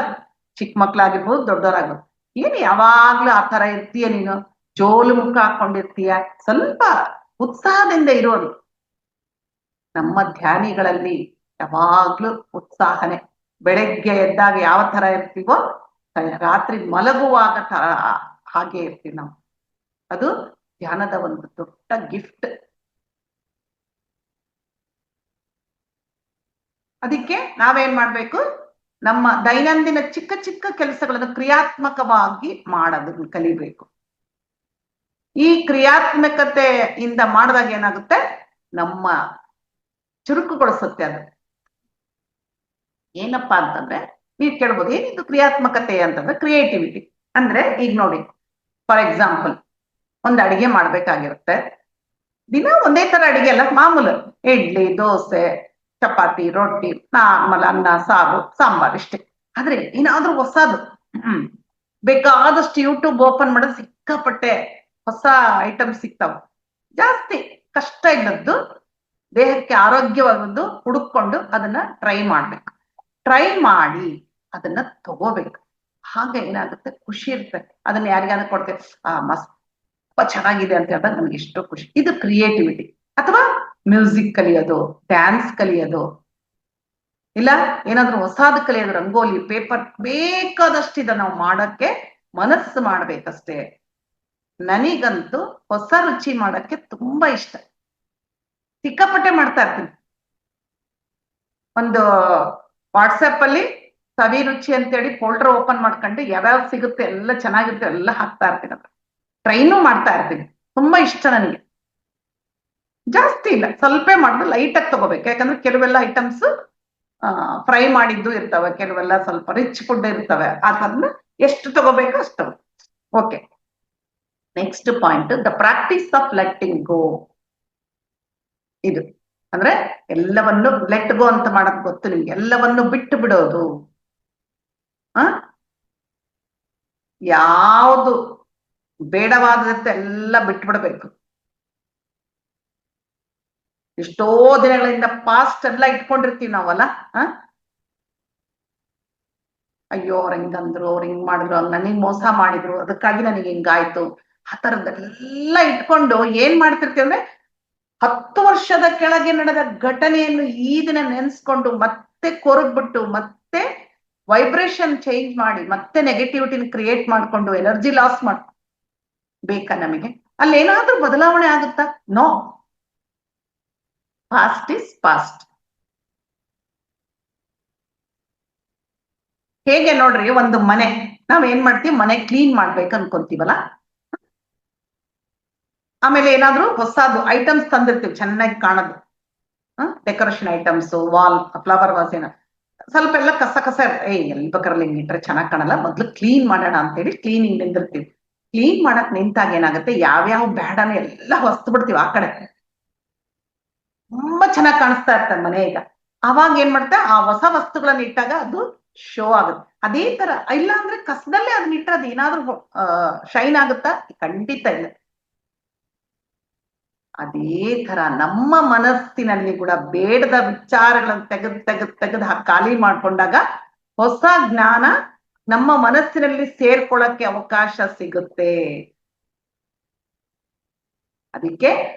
ಚಿಕ್ಕ ಮಕ್ಳಾಗಿರ್ಬೋದು, ದೊಡ್ಡವರಾಗಿರ್ಬೋದು. ಏನ್ ಯಾವಾಗ್ಲೂ ಆ ತರ ಇರ್ತೀಯ ನೀನು, ಜೋಲು ಮುಖ ಹಾಕೊಂಡಿರ್ತೀಯ, ಸ್ವಲ್ಪ ಉತ್ಸಾಹದಿಂದ ಇರೋರು. ನಮ್ಮ ಧ್ಯಾನಿಗಳಲ್ಲಿ ಯಾವಾಗ್ಲೂ ಉತ್ಸಾಹನೆ. ಬೆಳಗ್ಗೆ ಎದ್ದಾಗ ಯಾವ ತರ ಇರ್ತೀವೋ ರಾತ್ರಿ ಮಲಗುವಾಗ ತರ ಹಾಗೆ ಇರ್ತೀವಿ ನಾವು. ಅದು ಧ್ಯಾನದ ಒಂದು ದೊಡ್ಡ ಗಿಫ್ಟ್. ಅದಕ್ಕೆ ನಾವೇನ್ ಮಾಡ್ಬೇಕು, ನಮ್ಮ ದೈನಂದಿನ ಚಿಕ್ಕ ಚಿಕ್ಕ ಕೆಲಸಗಳನ್ನು ಕ್ರಿಯಾತ್ಮಕವಾಗಿ ಮಾಡೋದನ್ನ ಕಲಿಬೇಕು. ಈ ಕ್ರಿಯಾತ್ಮಕತೆಯಿಂದ ಮಾಡಿದಾಗ ಏನಾಗುತ್ತೆ, ನಮ್ಮ ಚುರುಕುಗೊಳಿಸುತ್ತೆ. ಅದು ಏನಪ್ಪಾ ಅಂತಂದ್ರೆ, ನೀವು ಕೇಳ್ಬೋದು ಏನಿದು ಕ್ರಿಯಾತ್ಮಕತೆ ಅಂತಂದ್ರೆ, ಕ್ರಿಯೇಟಿವಿಟಿ ಅಂದ್ರೆ ಈಗ ನೋಡಿ, ಫಾರ್ ಎಕ್ಸಾಂಪಲ್ ಒಂದು ಅಡಿಗೆ ಮಾಡ್ಬೇಕಾಗಿರುತ್ತೆ. ದಿನ ಒಂದೇ ತರ ಅಡಿಗೆ ಅಲ್ಲ, ಮಾಮೂಲು ಇಡ್ಲಿ, ದೋಸೆ, ಚಪಾತಿ, ರೊಟ್ಟಿ, ನಾರ್ಮಲ್ ಅನ್ನ, ಸಾರು, ಸಾಂಬಾರ್ ಇಷ್ಟೇ. ಆದ್ರೆ ಏನಾದ್ರೂ ಹೊಸದು, ಬೇಕಾದಷ್ಟು ಯೂಟ್ಯೂಬ್ ಓಪನ್ ಮಾಡೋದು ಸಿಕ್ಕಾಪಟ್ಟೆ ಹೊಸ ಐಟಮ್ ಸಿಗ್ತಾವ. ಜಾಸ್ತಿ ಕಷ್ಟ ಇಲ್ಲದ್ದು, ದೇಹಕ್ಕೆ ಆರೋಗ್ಯವಾದದ್ದು ಹುಡುಕೊಂಡು ಅದನ್ನ ಟ್ರೈ ಮಾಡ್ಬೇಕು. ಟ್ರೈ ಮಾಡಿ ಅದನ್ನ ತಗೋಬೇಕು. ಹಾಗೆ ಏನಾಗುತ್ತೆ, ಖುಷಿ ಇರುತ್ತೆ. ಅದನ್ನ ಯಾರಿಗಾನ ಕೊಡ್ತೇವೆ, ಮಸ್ತ್ ಚೆನ್ನಾಗಿದೆ ಅಂತ ಹೇಳಿದಾಗ ನಮ್ಗೆ ಎಷ್ಟೋ ಖುಷಿ. ಇದು ಕ್ರಿಯೇಟಿವಿಟಿ. ಅಥವಾ ಮ್ಯೂಸಿಕ್ ಕಲಿಯೋದು, ಡ್ಯಾನ್ಸ್ ಕಲಿಯೋದು, ಇಲ್ಲ ಏನಾದ್ರೂ ಹೊಸಾದ್ ಕಲಿಯೋದು, ರಂಗೋಲಿ, ಪೇಪರ್, ಬೇಕಾದಷ್ಟಿದೆ. ನಾವು ಮಾಡಕ್ಕೆ ಮನಸ್ಸು ಮಾಡ್ಬೇಕಷ್ಟೇ. ನನಗಂತೂ ಹೊಸ ರುಚಿ ಮಾಡಕ್ಕೆ ತುಂಬಾ ಇಷ್ಟ. ಸಿಕ್ಕಾಪಟ್ಟೆ ಮಾಡ್ತಾ ಇರ್ತೀನಿ. ಒಂದು ವಾಟ್ಸಪ್ ಅಲ್ಲಿ ಸವಿ ರುಚಿ ಅಂತೇಳಿ ಫೋಲ್ಡರ್ ಓಪನ್ ಮಾಡ್ಕೊಂಡು ಯಾವ್ಯಾವ ಸಿಗುತ್ತೆ ಎಲ್ಲ ಚೆನ್ನಾಗಿರುತ್ತೆ ಎಲ್ಲ ಹಾಕ್ತಾ ಇರ್ತೀನಿ. ಅದ್ರ ಟ್ರೈನು ಮಾಡ್ತಾ ಇರ್ತೀನಿ. ತುಂಬಾ ಇಷ್ಟ ನನಗೆ. ಜಾಸ್ತಿ ಇಲ್ಲ, ಸ್ವಲ್ಪ ಮಾಡಿದ್ರೆ ಲೈಟ್ ಆಗಿ ತಗೋಬೇಕು. ಯಾಕಂದ್ರೆ ಕೆಲವೆಲ್ಲ ಐಟಮ್ಸ್ ಫ್ರೈ ಮಾಡಿದ್ದು ಇರ್ತವೆ, ಕೆಲವೆಲ್ಲ ಸ್ವಲ್ಪ ರಿಚ್ ಫುಡ್ ಇರ್ತವೆ. ಅದನ್ನ ಎಷ್ಟು ತಗೋಬೇಕು ಅಷ್ಟು. Okay, next point, the practice of letting go. ಇದು ಅಂದ್ರೆ ಎಲ್ಲವನ್ನು ಲೆಟ್ ಗೋ ಅಂತ ಮಾಡಕ್ ಗೊತ್ತು ನಿಮ್ಗೆ. ಎಲ್ಲವನ್ನು ಬಿಟ್ಟು ಬಿಡೋದು. ಯಾವುದು ಬೇಡವಾದತ್ತೆ ಎಲ್ಲ ಬಿಟ್ಟು ಬಿಡಬೇಕು. ಎಷ್ಟೋ ದಿನಗಳಿಂದ ಪಾಸ್ಟ್ ಎಲ್ಲ ಇಟ್ಕೊಂಡಿರ್ತೀವಿ ನಾವಲ್ಲ. ಅಯ್ಯೋ ಅವ್ರ ಹಿಂಗಂದ್ರು, ಅವ್ರು ಹಿಂಗ್ ಮಾಡಿದ್ರು, ನನಗ್ ಮೋಸ ಮಾಡಿದ್ರು, ಅದಕ್ಕಾಗಿ ನನಗೆ ಹಿಂಗಾಯ್ತು, ಆ ತರದ್ದೆಲ್ಲ ಇಟ್ಕೊಂಡು ಏನ್ ಮಾಡ್ತಿರ್ತೀವಿ ಅಂದ್ರೆ, 10 ವರ್ಷದ ಕೆಳಗೆ ನಡೆದ ಘಟನೆಯನ್ನು ಈ ದಿನ ನೆನ್ಸ್ಕೊಂಡು ಮತ್ತೆ ಕೊರಗ್ಬಿಟ್ಟು, ಮತ್ತೆ ವೈಬ್ರೇಷನ್ ಚೇಂಜ್ ಮಾಡಿ, ಮತ್ತೆ ನೆಗೆಟಿವಿಟಿನ ಕ್ರಿಯೇಟ್ ಮಾಡ್ಕೊಂಡು ಎನರ್ಜಿ ಲಾಸ್ ಮಾಡ್ ಬೇಕಾ ನಮಗೆ? ಅಲ್ಲಿ ಏನಾದ್ರೂ ಬದಲಾವಣೆ ಆಗುತ್ತಾ? ನೋ. Past is past. ಹೇಗೆ ನೋಡ್ರಿ, ಒಂದು ಮನೆ ನಾವ್ ಏನ್ ಮಾಡ್ತೀವಿ, ಮನೆ ಕ್ಲೀನ್ ಮಾಡ್ಬೇಕು ಅನ್ಕೊಂತೀವಲ್ಲ, ಆಮೇಲೆ ಏನಾದ್ರೂ ಹೊಸದು ಐಟಮ್ಸ್ ತಂದಿರ್ತೀವಿ ಚೆನ್ನಾಗಿ ಕಾಣೋದು, decoration items, wall, flower was, ಏನ ಸ್ವಲ್ಪ ಎಲ್ಲ ಕಸ ಕಸ ಎಲ್ಲಿ ಬೇಕಾರಲ್ಲಿ ಹಿಂಗ್ ಇಟ್ರೆ ಚೆನ್ನಾಗಿ ಕಾಣಲ್ಲ, ಮೊದ್ಲು ಕ್ಲೀನ್ ಮಾಡೋಣ ಅಂತೇಳಿ ಕ್ಲೀನಿಂಗ್ ನಿಂದಿರ್ತೀವಿ. ಕ್ಲೀನ್ ಮಾಡಕ್ ನಿಂತಾಗ ಏನಾಗುತ್ತೆ, ಯಾವ್ಯಾವ ಬ್ಯಾಡನ ಎಲ್ಲ ಹೊಸ್ತು ಬಿಡ್ತೀವಿ ಆ ಕಡೆ. ತುಂಬಾ ಚೆನ್ನಾಗಿ ಕಾಣಿಸ್ತಾ ಇರ್ತಾರೆ ಮನೆ. ಈಗ ಅವಾಗ ಏನ್ ಮಾಡ್ತಾ, ಆ ಹೊಸ ವಸ್ತುಗಳನ್ನ ಇಟ್ಟಾಗ ಅದು ಶೋ ಆಗುತ್ತೆ. ಅದೇ ತರ ಇಲ್ಲ ಅಂದ್ರೆ ಕಸದಲ್ಲೇ ಅದನ್ನ ಇಟ್ಟರೆ ಅದು ಏನಾದ್ರೂ ಶೈನ್ ಆಗುತ್ತಾ? ಖಂಡಿತ ಇಲ್ಲ. ಅದೇ ತರ ನಮ್ಮ ಮನಸ್ಸಿನಲ್ಲಿ ಕೂಡ ಬೇಡದ ವಿಚಾರಗಳನ್ನು ತೆಗೆದು ಖಾಲಿ ಮಾಡ್ಕೊಂಡಾಗ ಹೊಸ ಜ್ಞಾನ ನಮ್ಮ ಮನಸ್ಸಿನಲ್ಲಿ ಸೇರ್ಕೊಳ್ಳಕ್ಕೆ ಅವಕಾಶ ಸಿಗುತ್ತೆ. ಅದಕ್ಕೆ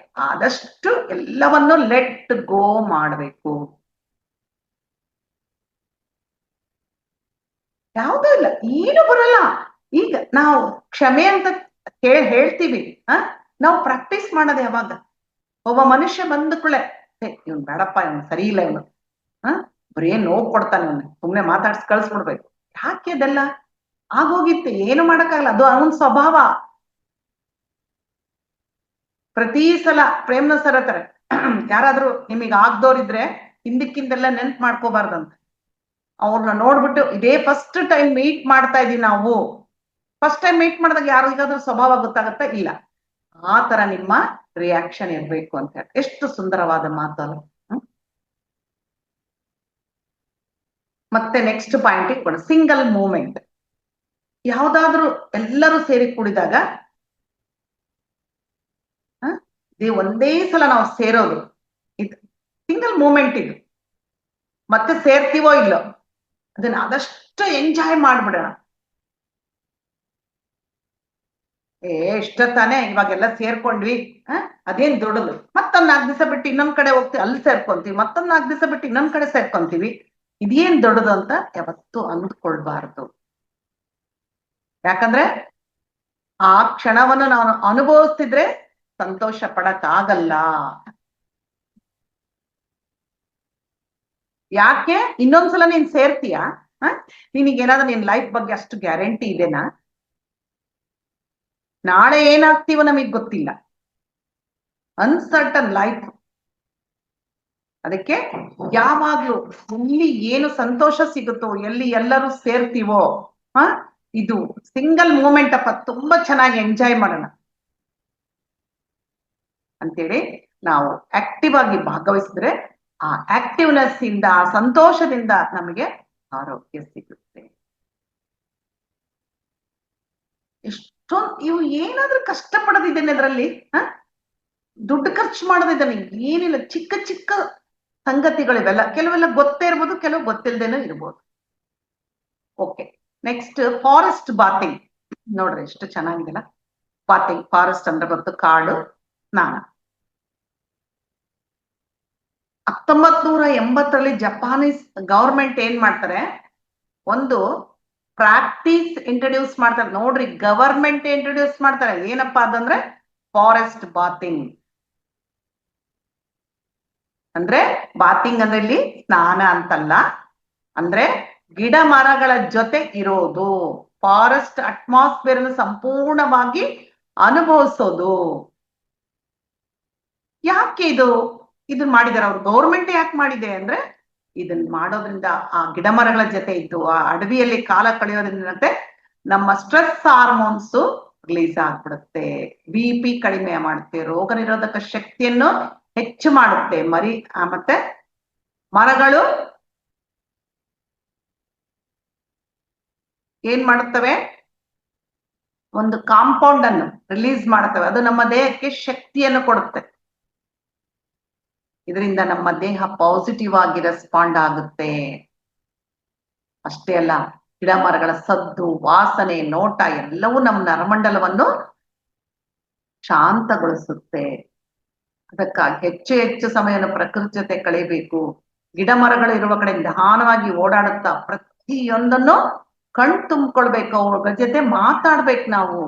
ಆದಷ್ಟು ಎಲ್ಲವನ್ನು ಲೆಟ್ ಗೋ ಮಾಡಬೇಕು. ಯಾವುದೂ ಇಲ್ಲ, ಏನು ಬರಲ್ಲ. ಈಗ ನಾವು ಕ್ಷಮೆ ಅಂತ ಹೇಳ್ತೀವಿ, ನಾವು ಪ್ರಾಕ್ಟೀಸ್ ಮಾಡೋದು ಯಾವಾಗ? ಒಬ್ಬ ಮನುಷ್ಯ ಬಂದ ಕೂಡಲೇ ಇವ್ನು ಬೇಡಪ್ಪ, ಇವ್ನು ಸರಿ ಇಲ್ಲ, ಇವನು ಬರೀ ನೋವು ಕೊಡ್ತಾನೆ, ಇವನು ಸುಮ್ನೆ ಮಾತಾಡ್ಸಿ ಕಳ್ಸ್ಬಿಡ್ಬೇಕು. ಯಾಕೆ ಅದೆಲ್ಲ ಆಗೋಗಿತ್ತು, ಏನು ಮಾಡಕ್ಕಾಗಲ್ಲ, ಅದು ಅವನ ಸ್ವಭಾವ. ಪ್ರತಿ ಸಲ ಪ್ರೇಮ್ನ ಸರ್ ಹತ್ತಾರೆ, ಯಾರಾದ್ರೂ ನಿಮಗ್ ಆಗ್ದೋರಿದ್ರೆ ಹಿಂದಕ್ಕಿಂದೆಲ್ಲ ನೆನ್ಪು ಮಾಡ್ಕೋಬಾರ್ದಂತ. ಅವ್ರನ್ನ ನೋಡ್ಬಿಟ್ಟು ಇದೇ ಫಸ್ಟ್ ಟೈಮ್ ಮೀಟ್ ಮಾಡ್ತಾ ಇದೀವಿ ನಾವು, ಫಸ್ಟ್ ಟೈಮ್ ಮೀಟ್ ಮಾಡಿದಾಗ ಯಾರಿಗಾದ್ರೂ ಸ್ವಭಾವ ಗೊತ್ತಾಗತ್ತಾ? ಇಲ್ಲ. ಆ ತರ ನಿಮ್ಮ ರಿಯಾಕ್ಷನ್ ಇರ್ಬೇಕು ಅಂತ ಹೇಳಿ. ಎಷ್ಟು ಸುಂದರವಾದ ಮಾತಲ್ಲ. ಮತ್ತೆ ನೆಕ್ಸ್ಟ್ ಪಾಯಿಂಟ್ ಇಟ್ಕೊಂಡು, ಸಿಂಗಲ್ ಮೂಮೆಂಟ್. ಯಾವ್ದಾದ್ರೂ ಎಲ್ಲರೂ ಸೇರಿ ಕೂಡಿದಾಗ ಒಂದೇ ಸಲ ನಾವು ಸೇರೋದು, ಇದು ಸಿಂಗಲ್ ಮೂಮೆಂಟ್. ಇದು ಮತ್ತೆ ಸೇರ್ತೀವೋ ಇಲ್ಲೋ, ಅದನ್ನ ಆದಷ್ಟು ಎಂಜಾಯ್ ಮಾಡ್ಬಿಡೋಣ. ಇಷ್ಟ ತಾನೇ ಇವಾಗೆಲ್ಲ ಸೇರ್ಕೊಂಡ್ವಿ, ಅದೇನ್ ದೊಡ್ಡದು. ಮತ್ತೊಂದ್ 4 ದಿವಸ ಬಿಟ್ಟು ಇನ್ನೊಂದ್ ಕಡೆ ಹೋಗ್ತೀವಿ, ಅಲ್ಲಿ ಸೇರ್ಕೊಂತೀವಿ, ಮತ್ತೊಂದ್ 4 ದಿವಸ ಬಿಟ್ಟು ಇನ್ನೊಂದ್ ಕಡೆ ಸೇರ್ಕೊಂತೀವಿ. ಇದೇನ್ ದೊಡ್ಡದು ಅಂತ ಯಾವತ್ತೂ ಅಂದ್ಕೊಳ್ಬಾರ್ದು. ಯಾಕಂದ್ರೆ ಆ ಕ್ಷಣವನ್ನು ನಾವು ಅನುಭವಿಸ್ತಿದ್ರೆ ಸಂತೋಷ ಪಡಕ್ ಆಗಲ್ಲ. ಯಾಕೆ ಇನ್ನೊಂದ್ಸಲ ನೀನ್ ಸೇರ್ತೀಯಾ? ನಿನಗೇನಾದ್ರೂ ನಿನ್ ಲೈಫ್ ಬಗ್ಗೆ ಅಷ್ಟು ಗ್ಯಾರಂಟಿ ಇದೆನಾ? ನಾಳೆ ಏನಾಗ್ತೀವೋ ನಮಗ್ ಗೊತ್ತಿಲ್ಲ. Uncertain life. ಅದಕ್ಕೆ ಯಾವಾಗ್ಲೂ ಎಲ್ಲಿ ಏನು ಸಂತೋಷ ಸಿಗುತ್ತೋ, ಎಲ್ಲಿ ಎಲ್ಲರೂ ಸೇರ್ತೀವೋ, ಇದು ಸಿಂಗಲ್ ಮೂಮೆಂಟ್ ಅಪ್ಪ, ತುಂಬಾ ಚೆನ್ನಾಗಿ ಎಂಜಾಯ್ ಮಾಡೋಣ ಅಂತೇಳಿ ನಾವು ಆಕ್ಟಿವ್ ಆಗಿ ಭಾಗವಹಿಸಿದ್ರೆ ಆ ಆಕ್ಟಿವ್ನೆಸ್ ಇಂದ, ಆ ಸಂತೋಷದಿಂದ ನಮಗೆ ಆರೋಗ್ಯ ಸಿಗುತ್ತೆ. ಎಷ್ಟೊಂದು ಇವು ಏನಾದ್ರೂ ಕಷ್ಟ ಪಡೋದಿದ್ದೇನೆ ಅದರಲ್ಲಿ, ದುಡ್ಡು ಖರ್ಚು ಮಾಡೋದಿದ್ದಾನೆ, ಏನಿಲ್ಲ, ಚಿಕ್ಕ ಚಿಕ್ಕ ಸಂಗತಿಗಳಿವೆಲ್ಲ. ಕೆಲವೆಲ್ಲ ಗೊತ್ತೇ ಇರ್ಬೋದು, ಕೆಲವು ಗೊತ್ತಿಲ್ಲದೇನೂ ಇರ್ಬೋದು. Okay, next forest bathing. ನೋಡ್ರಿ ಎಷ್ಟು ಚೆನ್ನಾಗಿದೆಲ್ಲ ಬಾತಿಂಗ್. ಫಾರೆಸ್ಟ್ ಅಂದ್ರೆ ಗೊತ್ತು, ಕಾಡು ಸ್ನಾನ. 1980ರಲ್ಲಿ ಜಪಾನೀಸ್ ಗವರ್ಮೆಂಟ್ ಏನ್ ಮಾಡ್ತಾರೆ, ಒಂದು ಪ್ರಾಕ್ಟೀಸ್ ಇಂಟ್ರೊಡ್ಯೂಸ್ ಮಾಡ್ತಾರೆ. ನೋಡ್ರಿ, ಗವರ್ಮೆಂಟ್ ಇಂಟ್ರೊಡ್ಯೂಸ್ ಮಾಡ್ತಾರೆ. ಏನಪ್ಪಾ ಅದಂದ್ರೆ ಫಾರೆಸ್ಟ್ ಬಾತಿಂಗ್. ಅಂದ್ರೆ ಬಾತಿಂಗ್ ಅಂದ್ರೆ ಇಲ್ಲಿ ಸ್ನಾನ ಅಂತಲ್ಲ, ಅಂದ್ರೆ ಗಿಡ ಮರಗಳ ಜೊತೆ ಇರೋದು, ಫಾರೆಸ್ಟ್ ಅಟ್ಮಾಸ್ಫಿಯರ್ ಅನ್ನು ಸಂಪೂರ್ಣವಾಗಿ ಅನುಭವಿಸೋದು. ಯಾಕೆ ಇದನ್ನ ಮಾಡಿದಾರೆ ಅವ್ರು? ಗೌರ್ಮೆಂಟ್ ಯಾಕೆ ಮಾಡಿದೆ ಅಂದ್ರೆ, ಇದನ್ನ ಮಾಡೋದ್ರಿಂದ, ಆ ಗಿಡ ಮರಗಳ ಜೊತೆ ಇದ್ದು ಆ ಅಡವಿಯಲ್ಲಿ ಕಾಲ ಕಳೆಯೋದ್ರಿಂದ ನಮ್ಮ ಸ್ಟ್ರೆಸ್ ಹಾರ್ಮೋನ್ಸ್ ರಿಲೀಸ್ ಆಗ್ಬಿಡುತ್ತೆ, BP ಕಡಿಮೆ ಮಾಡುತ್ತೆ, ರೋಗ ನಿರೋಧಕ ಶಕ್ತಿಯನ್ನು ಹೆಚ್ಚು ಮಾಡುತ್ತೆ. ಮತ್ತೆ ಮರಗಳು ಏನ್ ಮಾಡುತ್ತವೆ, ಒಂದು ಕಾಂಪೌಂಡ್ ಅನ್ನು ರಿಲೀಸ್ ಮಾಡುತ್ತವೆ. ಅದು ನಮ್ಮ ದೇಹಕ್ಕೆ ಶಕ್ತಿಯನ್ನು ಕೊಡುತ್ತೆ. ಇದರಿಂದ ನಮ್ಮ ದೇಹ ಪಾಸಿಟಿವ್ ಆಗಿ ರೆಸ್ಪಾಂಡ್ ಆಗುತ್ತೆ. ಅಷ್ಟೇ ಅಲ್ಲ, ಗಿಡ ಮರಗಳ ಸದ್ದು, ವಾಸನೆ, ನೋಟ ಎಲ್ಲವೂ ನಮ್ಮ ನರಮಂಡಲವನ್ನು ಶಾಂತಗೊಳಿಸುತ್ತೆ. ಅದಕ್ಕಾಗಿ ಹೆಚ್ಚು ಹೆಚ್ಚು ಸಮಯವನ್ನು ಪ್ರಕೃತಿ ಜೊತೆ ಕಳೆಯಬೇಕು. ಗಿಡ ಮರಗಳು ಇರುವ ಕಡೆ ನಿಧಾನವಾಗಿ ಓಡಾಡುತ್ತಾ ಪ್ರತಿಯೊಂದನ್ನು ಕಣ್ ತುಂಬಿಕೊಳ್ಬೇಕು, ಅವ್ರ ಜೊತೆ ಮಾತಾಡ್ಬೇಕು ನಾವು.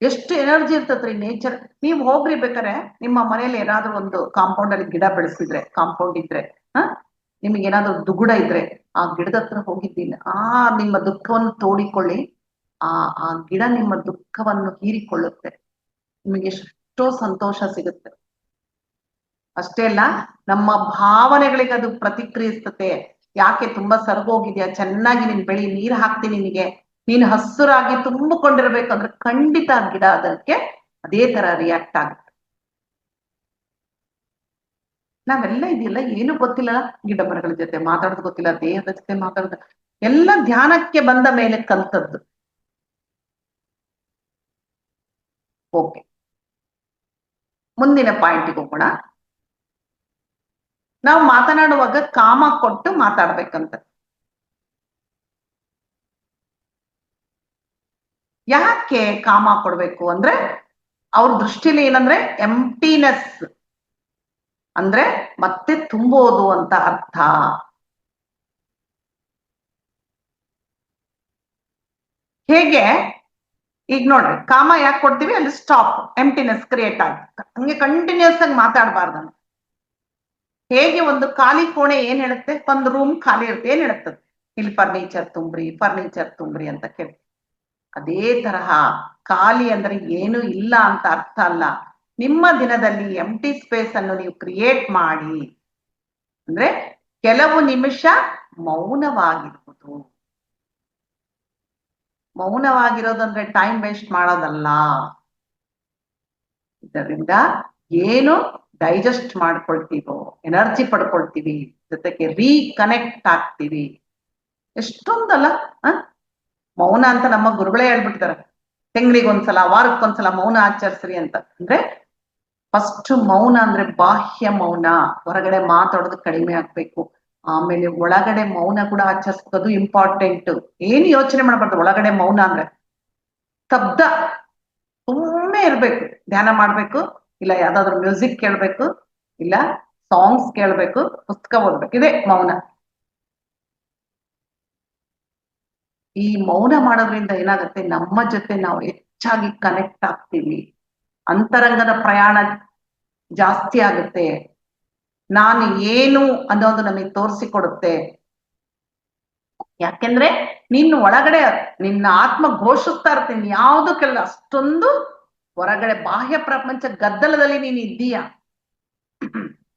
ಎಷ್ಟು ಎನರ್ಜಿ ಇರ್ತತ್ರಿ ನೇಚರ್. ನೀವ್ ಹೋಗ್ರಿ ಬೇಕಾರೆ ನಿಮ್ಮ ಮನೇಲಿ ಏನಾದ್ರೂ ಒಂದು ಕಾಂಪೌಂಡ್ ಅಲ್ಲಿ ಗಿಡ ಬೆಳೆಸಿದ್ರೆ, ಕಾಂಪೌಂಡ್ ಇದ್ರೆ, ನಿಮ್ಗೆ ಏನಾದ್ರೂ ದುಗುಡ ಇದ್ರೆ ಆ ಗಿಡದ ಹತ್ರ ಹೋಗಿದ್ದೀನಿ, ನಿಮ್ಮ ದುಃಖವನ್ನು ತೋಡಿಕೊಳ್ಳಿ. ಆ ಗಿಡ ನಿಮ್ಮ ದುಃಖವನ್ನು ಹೀರಿಕೊಳ್ಳುತ್ತೆ, ನಿಮಗೆ ಎಷ್ಟೋ ಸಂತೋಷ ಸಿಗುತ್ತೆ. ಅಷ್ಟೇ ಅಲ್ಲ, ನಮ್ಮ ಭಾವನೆಗಳಿಗೆ ಅದು ಪ್ರತಿಕ್ರಿಯಿಸ್ತತೆ. ಯಾಕೆ ತುಂಬಾ ಸರಗೋಗಿದ್ಯಾ, ಚೆನ್ನಾಗಿ ನೀನ್ ಬೆಳಿ, ನೀರ್ ಹಾಕ್ತೀನಿ ನಿನಗೆ, ನೀನ್ ಹಸುರಾಗಿ ತುಂಬಿಕೊಂಡಿರ್ಬೇಕಂದ್ರೆ ಖಂಡಿತ ಗಿಡ ಅದಕ್ಕೆ ಅದೇ ತರ ರಿಯಾಕ್ಟ್ ಆಗುತ್ತೆ. ನಾವೆಲ್ಲ ಇದೆಯಲ್ಲ ಏನು ಗೊತ್ತಿಲ್ಲ, ಗಿಡ ಮರಗಳ ಜೊತೆ ಮಾತಾಡೋದು ಗೊತ್ತಿಲ್ಲ, ದೇಹದ ಜೊತೆ ಮಾತಾಡೋದು ಎಲ್ಲ ಧ್ಯಾನಕ್ಕೆ ಬಂದ ಮೇಲೆ ಕಲ್ತದ್ದು. ಓಕೆ, ಮುಂದಿನ ಪಾಯಿಂಟ್ಗೆ ಹೋಗೋಣ. ನಾವು ಮಾತನಾಡುವಾಗ ಕಾಮ ಕೊಟ್ಟು ಮಾತಾಡ್ಬೇಕಂತ. ಯಾಕೆ ಕಾಮ ಕೊಡ್ಬೇಕು ಅಂದ್ರೆ, ಅವ್ರ ದೃಷ್ಟಿಲಿ ಏನಂದ್ರೆ ಎಂಪ್ಟಿನೆಸ್ ಅಂದ್ರೆ ಮತ್ತೆ ತುಂಬೋದು ಅಂತ ಅರ್ಥ. ಹೇಗೆ ಈಗ ನೋಡ್ರಿ, ಕಾಮ ಯಾಕೆ ಕೊಡ್ತೀವಿ, ಅಲ್ಲಿ ಸ್ಟಾಪ್, ಎಂಪ್ಟಿನೆಸ್ ಕ್ರಿಯೇಟ್ ಆಗುತ್ತೆ. ಹಂಗೆ ಕಂಟಿನ್ಯೂಸ್ ಆಗಿ ಮಾತಾಡಬಾರ್ದು. ಹೇಗೆ ಒಂದು ಖಾಲಿ ಕೋಣೆ ಏನ್ ಹೇಳುತ್ತೆ, ಒಂದು ರೂಮ್ ಖಾಲಿ ಇರುತ್ತೆ, ಏನ್ ಹೇಳುತ್ತದೆ, ಇಲ್ಲಿ ಫರ್ನಿಚರ್ ತುಂಬ್ರಿ ಅಂತ ಕೇಳಿ. ಅದೇ ತರಹ ಖಾಲಿ ಅಂದ್ರೆ ಏನು ಇಲ್ಲ ಅಂತ ಅರ್ಥ ಅಲ್ಲ. ನಿಮ್ಮ ದಿನದಲ್ಲಿ ಎಂಟಿ ಸ್ಪೇಸ್ ಅನ್ನು ನೀವು ಕ್ರಿಯೇಟ್ ಮಾಡಿ. ಅಂದ್ರೆ ಕೆಲವು ನಿಮಿಷ ಮೌನವಾಗಿರುವುದು. ಮೌನವಾಗಿರೋದಂದ್ರೆ ಟೈಮ್ ವೇಸ್ಟ್ ಮಾಡೋದಲ್ಲ. ಇದರಿಂದ ಏನು ಡೈಜೆಸ್ಟ್ ಮಾಡ್ಕೊಳ್ತೀವೋ, ಎನರ್ಜಿ ಪಡ್ಕೊಳ್ತೀವಿ, ಜೊತೆಗೆ ರೀಕನೆಕ್ಟ್ ಆಗ್ತೀವಿ. ಎಷ್ಟೊಂದಲ್ಲ ಮೌನ ಅಂತ ನಮ್ಮ ಗುರುಗಳೇ ಹೇಳ್ಬಿಡ್ತಾರೆ, ತಿಂಗಳಿಗೊಂದ್ಸಲ, ವಾರಕ್ಕೊಂದ್ಸಲ ಮೌನ ಆಚರಿಸ್ರಿ ಅಂತ. ಅಂದ್ರೆ ಫಸ್ಟ್ ಮೌನ ಅಂದ್ರೆ ಬಾಹ್ಯ ಮೌನ, ಹೊರಗಡೆ ಮಾತಾಡೋದು ಕಡಿಮೆ ಆಗ್ಬೇಕು. ಆಮೇಲೆ ಒಳಗಡೆ ಮೌನ ಕೂಡ ಆಚರಿಸೋದು ಇಂಪಾರ್ಟೆಂಟ್. ಏನು ಯೋಚನೆ ಮಾಡ್ಬಾರ್ದು, ಒಳಗಡೆ ಮೌನ ಅಂದ್ರೆ ಸ್ತಬ್ಧ, ಸುಮ್ಮನೆ ಇರ್ಬೇಕು, ಧ್ಯಾನ ಮಾಡ್ಬೇಕು, ಇಲ್ಲ ಯಾವ್ದಾದ್ರು ಮ್ಯೂಸಿಕ್ ಕೇಳ್ಬೇಕು, ಇಲ್ಲ ಸಾಂಗ್ಸ್ ಕೇಳ್ಬೇಕು, ಪುಸ್ತಕ ಓದ್ಬೇಕು. ಇದೇ ಮೌನ. ಈ ಮೌನ ಮಾಡೋದ್ರಿಂದ ಏನಾಗುತ್ತೆ, ನಮ್ಮ ಜೊತೆ ನಾವು ಹೆಚ್ಚಾಗಿ ಕನೆಕ್ಟ್ ಆಗ್ತೀವಿ, ಅಂತರಂಗದ ಪ್ರಯಾಣ ಜಾಸ್ತಿ ಆಗುತ್ತೆ, ನಾನು ಏನು ಅನ್ನೋದು ನಮಗೆ ತೋರಿಸಿಕೊಡುತ್ತೆ. ಯಾಕೆಂದ್ರೆ ನೀನು ಒಳಗಡೆ ನಿನ್ನ ಆತ್ಮ ಘೋಷಿಸ್ತಾ ಇರ್ತೀನಿ, ಯಾವುದು ಕೆಲ ಅಷ್ಟೊಂದು ಹೊರಗಡೆ ಬಾಹ್ಯ ಪ್ರಪಂಚ ಗದ್ದಲದಲ್ಲಿ ನೀನ್ ಇದ್ದೀಯ.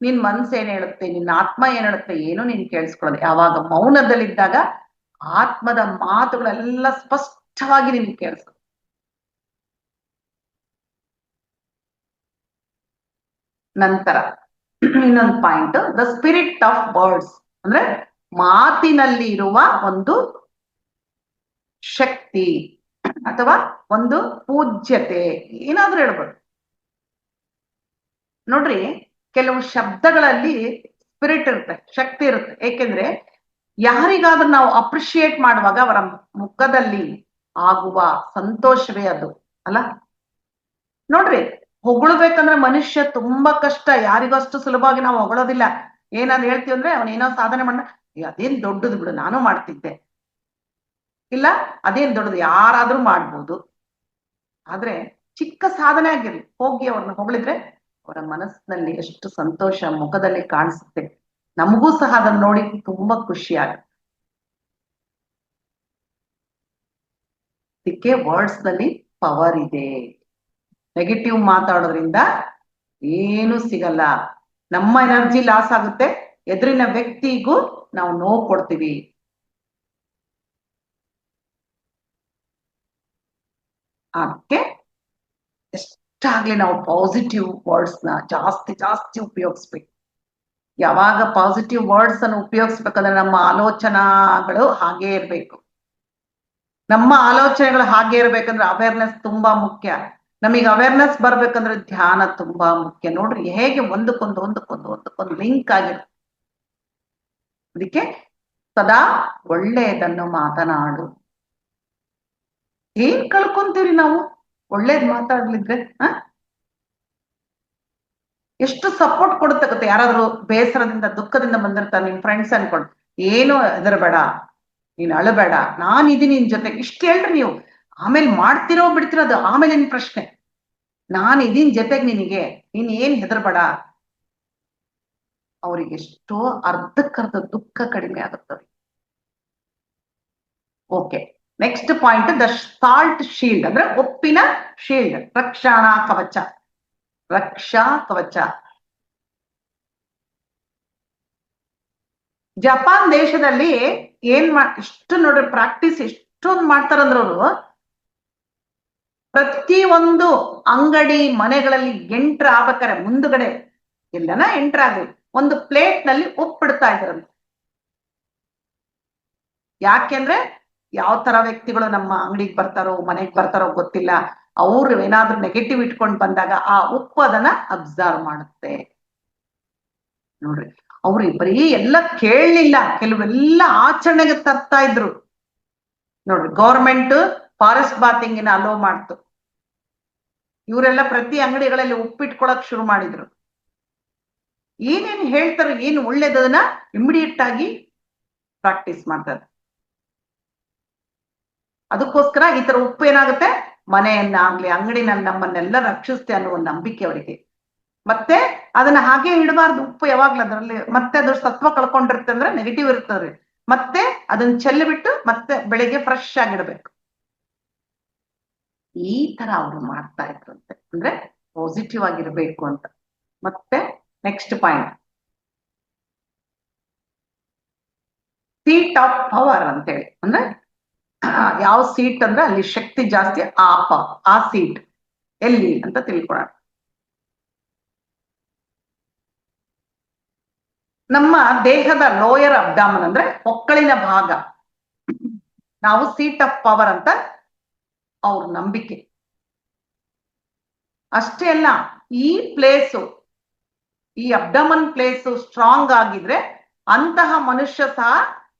ನಿನ್ ಮನ್ಸು ಏನ್ ಹೇಳುತ್ತೆ, ನಿನ್ನ ಆತ್ಮ ಏನ್ ಹೇಳುತ್ತೆ, ಏನು ನೀನ್ ಕೇಳಿಸ್ಕೊಳ್ಳೋದು. ಯಾವಾಗ ಮೌನದಲ್ಲಿದ್ದಾಗ ಆತ್ಮದ ಮಾತುಗಳೆಲ್ಲ ಸ್ಪಷ್ಟವಾಗಿ ನಿನ್ಗೆ ಕೇಳಿಸ್ಕೊ. ನಂತರ ಇನ್ನೊಂದು point, the spirit of words ಅಂದ್ರೆ ಮಾತಿನಲ್ಲಿ ಇರುವ ಒಂದು ಶಕ್ತಿ ಅಥವಾ ಒಂದು ಪೂಜ್ಯತೆ, ಏನಾದ್ರೂ ಹೇಳ್ಬೋದು. ನೋಡ್ರಿ, ಕೆಲವು ಶಬ್ದಗಳಲ್ಲಿ ಸ್ಪಿರಿಟ್ ಇರುತ್ತೆ, ಶಕ್ತಿ ಇರುತ್ತೆ. ಏಕೆಂದ್ರೆ ಯಾರಿಗಾದ್ರೂ ನಾವು ಅಪ್ರಿಶಿಯೇಟ್ ಮಾಡುವಾಗ ಅವರ ಮುಖದಲ್ಲಿ ಆಗುವ ಸಂತೋಷವೇ ಅದು ಅಲ್ಲ. ನೋಡ್ರಿ, ಹೊಗಳ್ಬೇಕಂದ್ರೆ ಮನುಷ್ಯ ತುಂಬಾ ಕಷ್ಟ, ಯಾರಿಗಷ್ಟು ಸುಲಭವಾಗಿ ನಾವು ಹೊಗಳೋದಿಲ್ಲ. ಏನಾದ್ರು ಹೇಳ್ತೀವಿ ಅಂದ್ರೆ ಅವನೇನೋ ಸಾಧನೆ ಮಾಡ, ಅದೇನ್ ದೊಡ್ಡದು ಬಿಡು, ನಾನು ಮಾಡ್ತಿದ್ದೆ, ಇಲ್ಲ ಅದೇನ್ ದೊಡ್ಡದು, ಯಾರಾದ್ರೂ ಮಾಡ್ಬೋದು. ಆದ್ರೆ ಚಿಕ್ಕ ಸಾಧನೆ ಆಗಿರ್ಲಿ, ಹೋಗಿ ಅವ್ರನ್ನ ಹೊಗಳಿದ್ರೆ ಅವರ ಮನಸ್ಸಿನಲ್ಲಿ ಎಷ್ಟು ಸಂತೋಷ ಮುಖದಲ್ಲಿ ಕಾಣಿಸುತ್ತೆ. ನಮಗೂ ಸಹ ಅದನ್ನ ನೋಡಿ ತುಂಬಾ ಖುಷಿ ಆಗುತ್ತೆ. ಅದಕ್ಕೆ ವರ್ಡ್ಸ್ ನಲ್ಲಿ ಪವರ್ ಇದೆ. ನೆಗೆಟಿವ್ ಮಾತಾಡೋದ್ರಿಂದ ಏನು ಸಿಗಲ್ಲ, ನಮ್ಮ ಎನರ್ಜಿ ಲಾಸ್ ಆಗುತ್ತೆ, ಎದುರಿನ ವ್ಯಕ್ತಿಗೂ ನಾವು ನೋವು ಕೊಡ್ತೀವಿ. ಅದಕ್ಕೆ ಎಷ್ಟಾಗ್ಲಿ ನಾವು ಪಾಸಿಟಿವ್ ವರ್ಡ್ಸ್ ನ ಜಾಸ್ತಿ ಜಾಸ್ತಿ ಉಪಯೋಗಿಸ್ಬೇಕು. ಯಾವಾಗ ಪಾಸಿಟಿವ್ ವರ್ಡ್ಸ್ ಅನ್ನು ಉಪಯೋಗಿಸ್ಬೇಕಂದ್ರೆ ನಮ್ಮ ಆಲೋಚನೆಗಳು ಹಾಗೇ ಇರ್ಬೇಕು. ನಮ್ಮ ಆಲೋಚನೆಗಳು ಹಾಗೆ ಇರ್ಬೇಕಂದ್ರೆ ಅವೇರ್ನೆಸ್ ತುಂಬಾ ಮುಖ್ಯ. ನಮಗೆ ಅವೇರ್ನೆಸ್ ಬರ್ಬೇಕಂದ್ರೆ ಧ್ಯಾನ ತುಂಬಾ ಮುಖ್ಯ. ನೋಡ್ರಿ ಹೇಗೆ ಒಂದಕ್ಕೊಂದು ಲಿಂಕ್ ಆಗಿರುತ್ತೆ. ಅದಕ್ಕೆ ಸದಾ ಒಳ್ಳೆಯದನ್ನು ಮಾತನಾಡು. ಏನ್ ಕಳ್ಕೊಂತೀವಿ ನಾವು ಒಳ್ಳೇದ್ ಮಾತಾಡ್ಲಿದ್ರೆ? ಎಷ್ಟು ಸಪೋರ್ಟ್ ಕೊಡುತ್ತೆ ಗೊತ್ತೆ. ಯಾರಾದ್ರೂ ಬೇಸರದಿಂದ ದುಃಖದಿಂದ ಬಂದಿರ್ತಾರೆ, ನಿಮ್ ಫ್ರೆಂಡ್ಸ್ ಅನ್ಕೊಂಡು, ಏನು ಹೆದರ್ಬೇಡ, ನೀನ್ ಅಳಬೇಡ, ನಾನಿದ್ದೀನಿ ನಿನ್ ಜೊತೆ, ಇಷ್ಟ ಹೇಳ್ರಿ ನೀವು. ಆಮೇಲೆ ಮಾಡ್ತಿರೋ ಬಿಡ್ತಿರೋ ಅದು ಆಮೇಲೆ ನಿನ್ ಪ್ರಶ್ನೆ. ನಾನು ಇದೀನ್ ಜೊತೆಗೆ ನಿನಗೆ, ನೀನ್ ಏನ್ ಹೆದರ್ಬೇಡ. ಅವ್ರಿಗೆ ಎಷ್ಟೋ ಅರ್ಧಕ್ಕರ್ಧ ದುಃಖ ಕಡಿಮೆ ಆಗುತ್ತದೆ. Okay, next point, the salt shield ಅಂದ್ರೆ ಉಪ್ಪಿನ ಶೀಲ್ಡ್, ರಕ್ಷಣಾ ಕವಚ. ರಕ್ಷಾ ಕವಚ. ಜಪಾನ್ ದೇಶದಲ್ಲಿ ಇಷ್ಟು ನೋಡ್ರಿ ಪ್ರಾಕ್ಟೀಸ್ ಎಷ್ಟೊಂದು ಮಾಡ್ತಾರಂದ್ರ ಅವರು, ಪ್ರತಿ ಒಂದು ಅಂಗಡಿ ಮನೆಗಳಲ್ಲಿ ಎಂಟ್ರ್ ಆಗ್ಬೇಕಾರೆ ಮುಂದುಗಡೆ ಎಲ್ಲನ ಎಂಟ್ರ್ ಆಗಿ ಒಂದು ಪ್ಲೇಟ್ ನಲ್ಲಿ ಉಪ್ಪಿಡ್ತಾ ಇದ್ರಂತೆ. ಯಾಕೆಂದ್ರೆ ಯಾವ ತರ ವ್ಯಕ್ತಿಗಳು ನಮ್ಮ ಅಂಗಡಿಗೆ ಬರ್ತಾರೋ ಮನೆಗೆ ಬರ್ತಾರೋ ಗೊತ್ತಿಲ್ಲ, ಅವ್ರು ಏನಾದ್ರೂ ನೆಗೆಟಿವ್ ಇಟ್ಕೊಂಡು ಬಂದಾಗ ಆ ಉಪ್ಪು ಅದನ್ನ ಅಬ್ಸರ್ವ್ ಮಾಡುತ್ತೆ. ನೋಡ್ರಿ, ಅವ್ರು ಬರೀ ಎಲ್ಲ ಕೇಳಲಿಲ್ಲ, ಕೆಲವೆಲ್ಲ ಆಚರಣೆಗೆ ತರ್ತಾ ಇದ್ರು. ನೋಡ್ರಿ, ಗೌರ್ಮೆಂಟ್ ಫಾರೆಸ್ಟ್ ಬಾತಿಂಗಿನ ಅಲೋ ಮಾಡ್ತು. ಇವರೆಲ್ಲ ಪ್ರತಿ ಅಂಗಡಿಗಳಲ್ಲಿ ಉಪ್ಪಿಟ್ಕೊಳಕ್ ಶುರು ಮಾಡಿದ್ರು. ಏನೇನು ಹೇಳ್ತಾರೆ, ಏನು ಒಳ್ಳೇದನ್ನ ಇಮಿಡಿಯೇಟ್ ಆಗಿ ಪ್ರಾಕ್ಟೀಸ್ ಮಾಡ್ತಾರೆ. ಅದಕ್ಕೋಸ್ಕರ ಈ ತರ ಉಪ್ಪು ಏನಾಗುತ್ತೆ, ಮನೆಯನ್ನಾಗ್ಲಿ ಅಂಗಡಿನಲ್ಲಿ ನಮ್ಮನ್ನೆಲ್ಲ ರಕ್ಷಿಸುತ್ತೆ ಅನ್ನೋ ಒಂದು ನಂಬಿಕೆ ಅವರಿಗೆ. ಮತ್ತೆ ಅದನ್ನ ಹಾಗೆ ಇಡಬಾರ್ದು, ಉಪ್ಪು ಯಾವಾಗ್ಲೂ ಅದರಲ್ಲಿ ಮತ್ತೆ ಅದ್ರ ಸತ್ವ ಕಳ್ಕೊಂಡಿರುತ್ತೆ, ಅಂದ್ರೆ ನೆಗೆಟಿವ್ ಇರ್ತದ್ರಿ. ಮತ್ತೆ ಅದನ್ನ ಚೆಲ್ಲಿಬಿಟ್ಟು ಮತ್ತೆ ಬೆಳಿಗ್ಗೆ ಫ್ರೆಶ್ ಆಗಿಡ್ಬೇಕು. ಈ ತರ ಅವರು ಮಾಡ್ತಾ ಇದ್ರಂತೆ, ಅಂದ್ರೆ ಪಾಸಿಟಿವ್ ಆಗಿರ್ಬೇಕು ಅಂತ. ಮತ್ತೆ next point, seat of power ಅಂತೇಳಿ, ಅಂದ್ರೆ ಯಾವ ಸೀಟ್ ಅಂದ್ರೆ ಅಲ್ಲಿ ಶಕ್ತಿ ಜಾಸ್ತಿ, ಆ ಸೀಟ್ ಎಲ್ಲಿ ಅಂತ ತಿಳ್ಕೊಳ್ಳೋಣ. ನಮ್ಮ ದೇಹದ ಲೋಯರ್ ಅಬ್ಡಾಮನ್ ಅಂದ್ರೆ ಹೊಕ್ಕಳಿನ ಭಾಗ, ನಾವು ಸೀಟ್ ಆಫ್ ಪವರ್ ಅಂತ ಅವ್ರ ನಂಬಿಕೆ. ಅಷ್ಟೇ ಅಲ್ಲ, ಈ ಪ್ಲೇಸು, ಈ ಅಬ್ಡಮನ್ ಪ್ಲೇಸು ಸ್ಟ್ರಾಂಗ್ ಆಗಿದ್ರೆ ಅಂತಹ ಮನುಷ್ಯ ಸಹ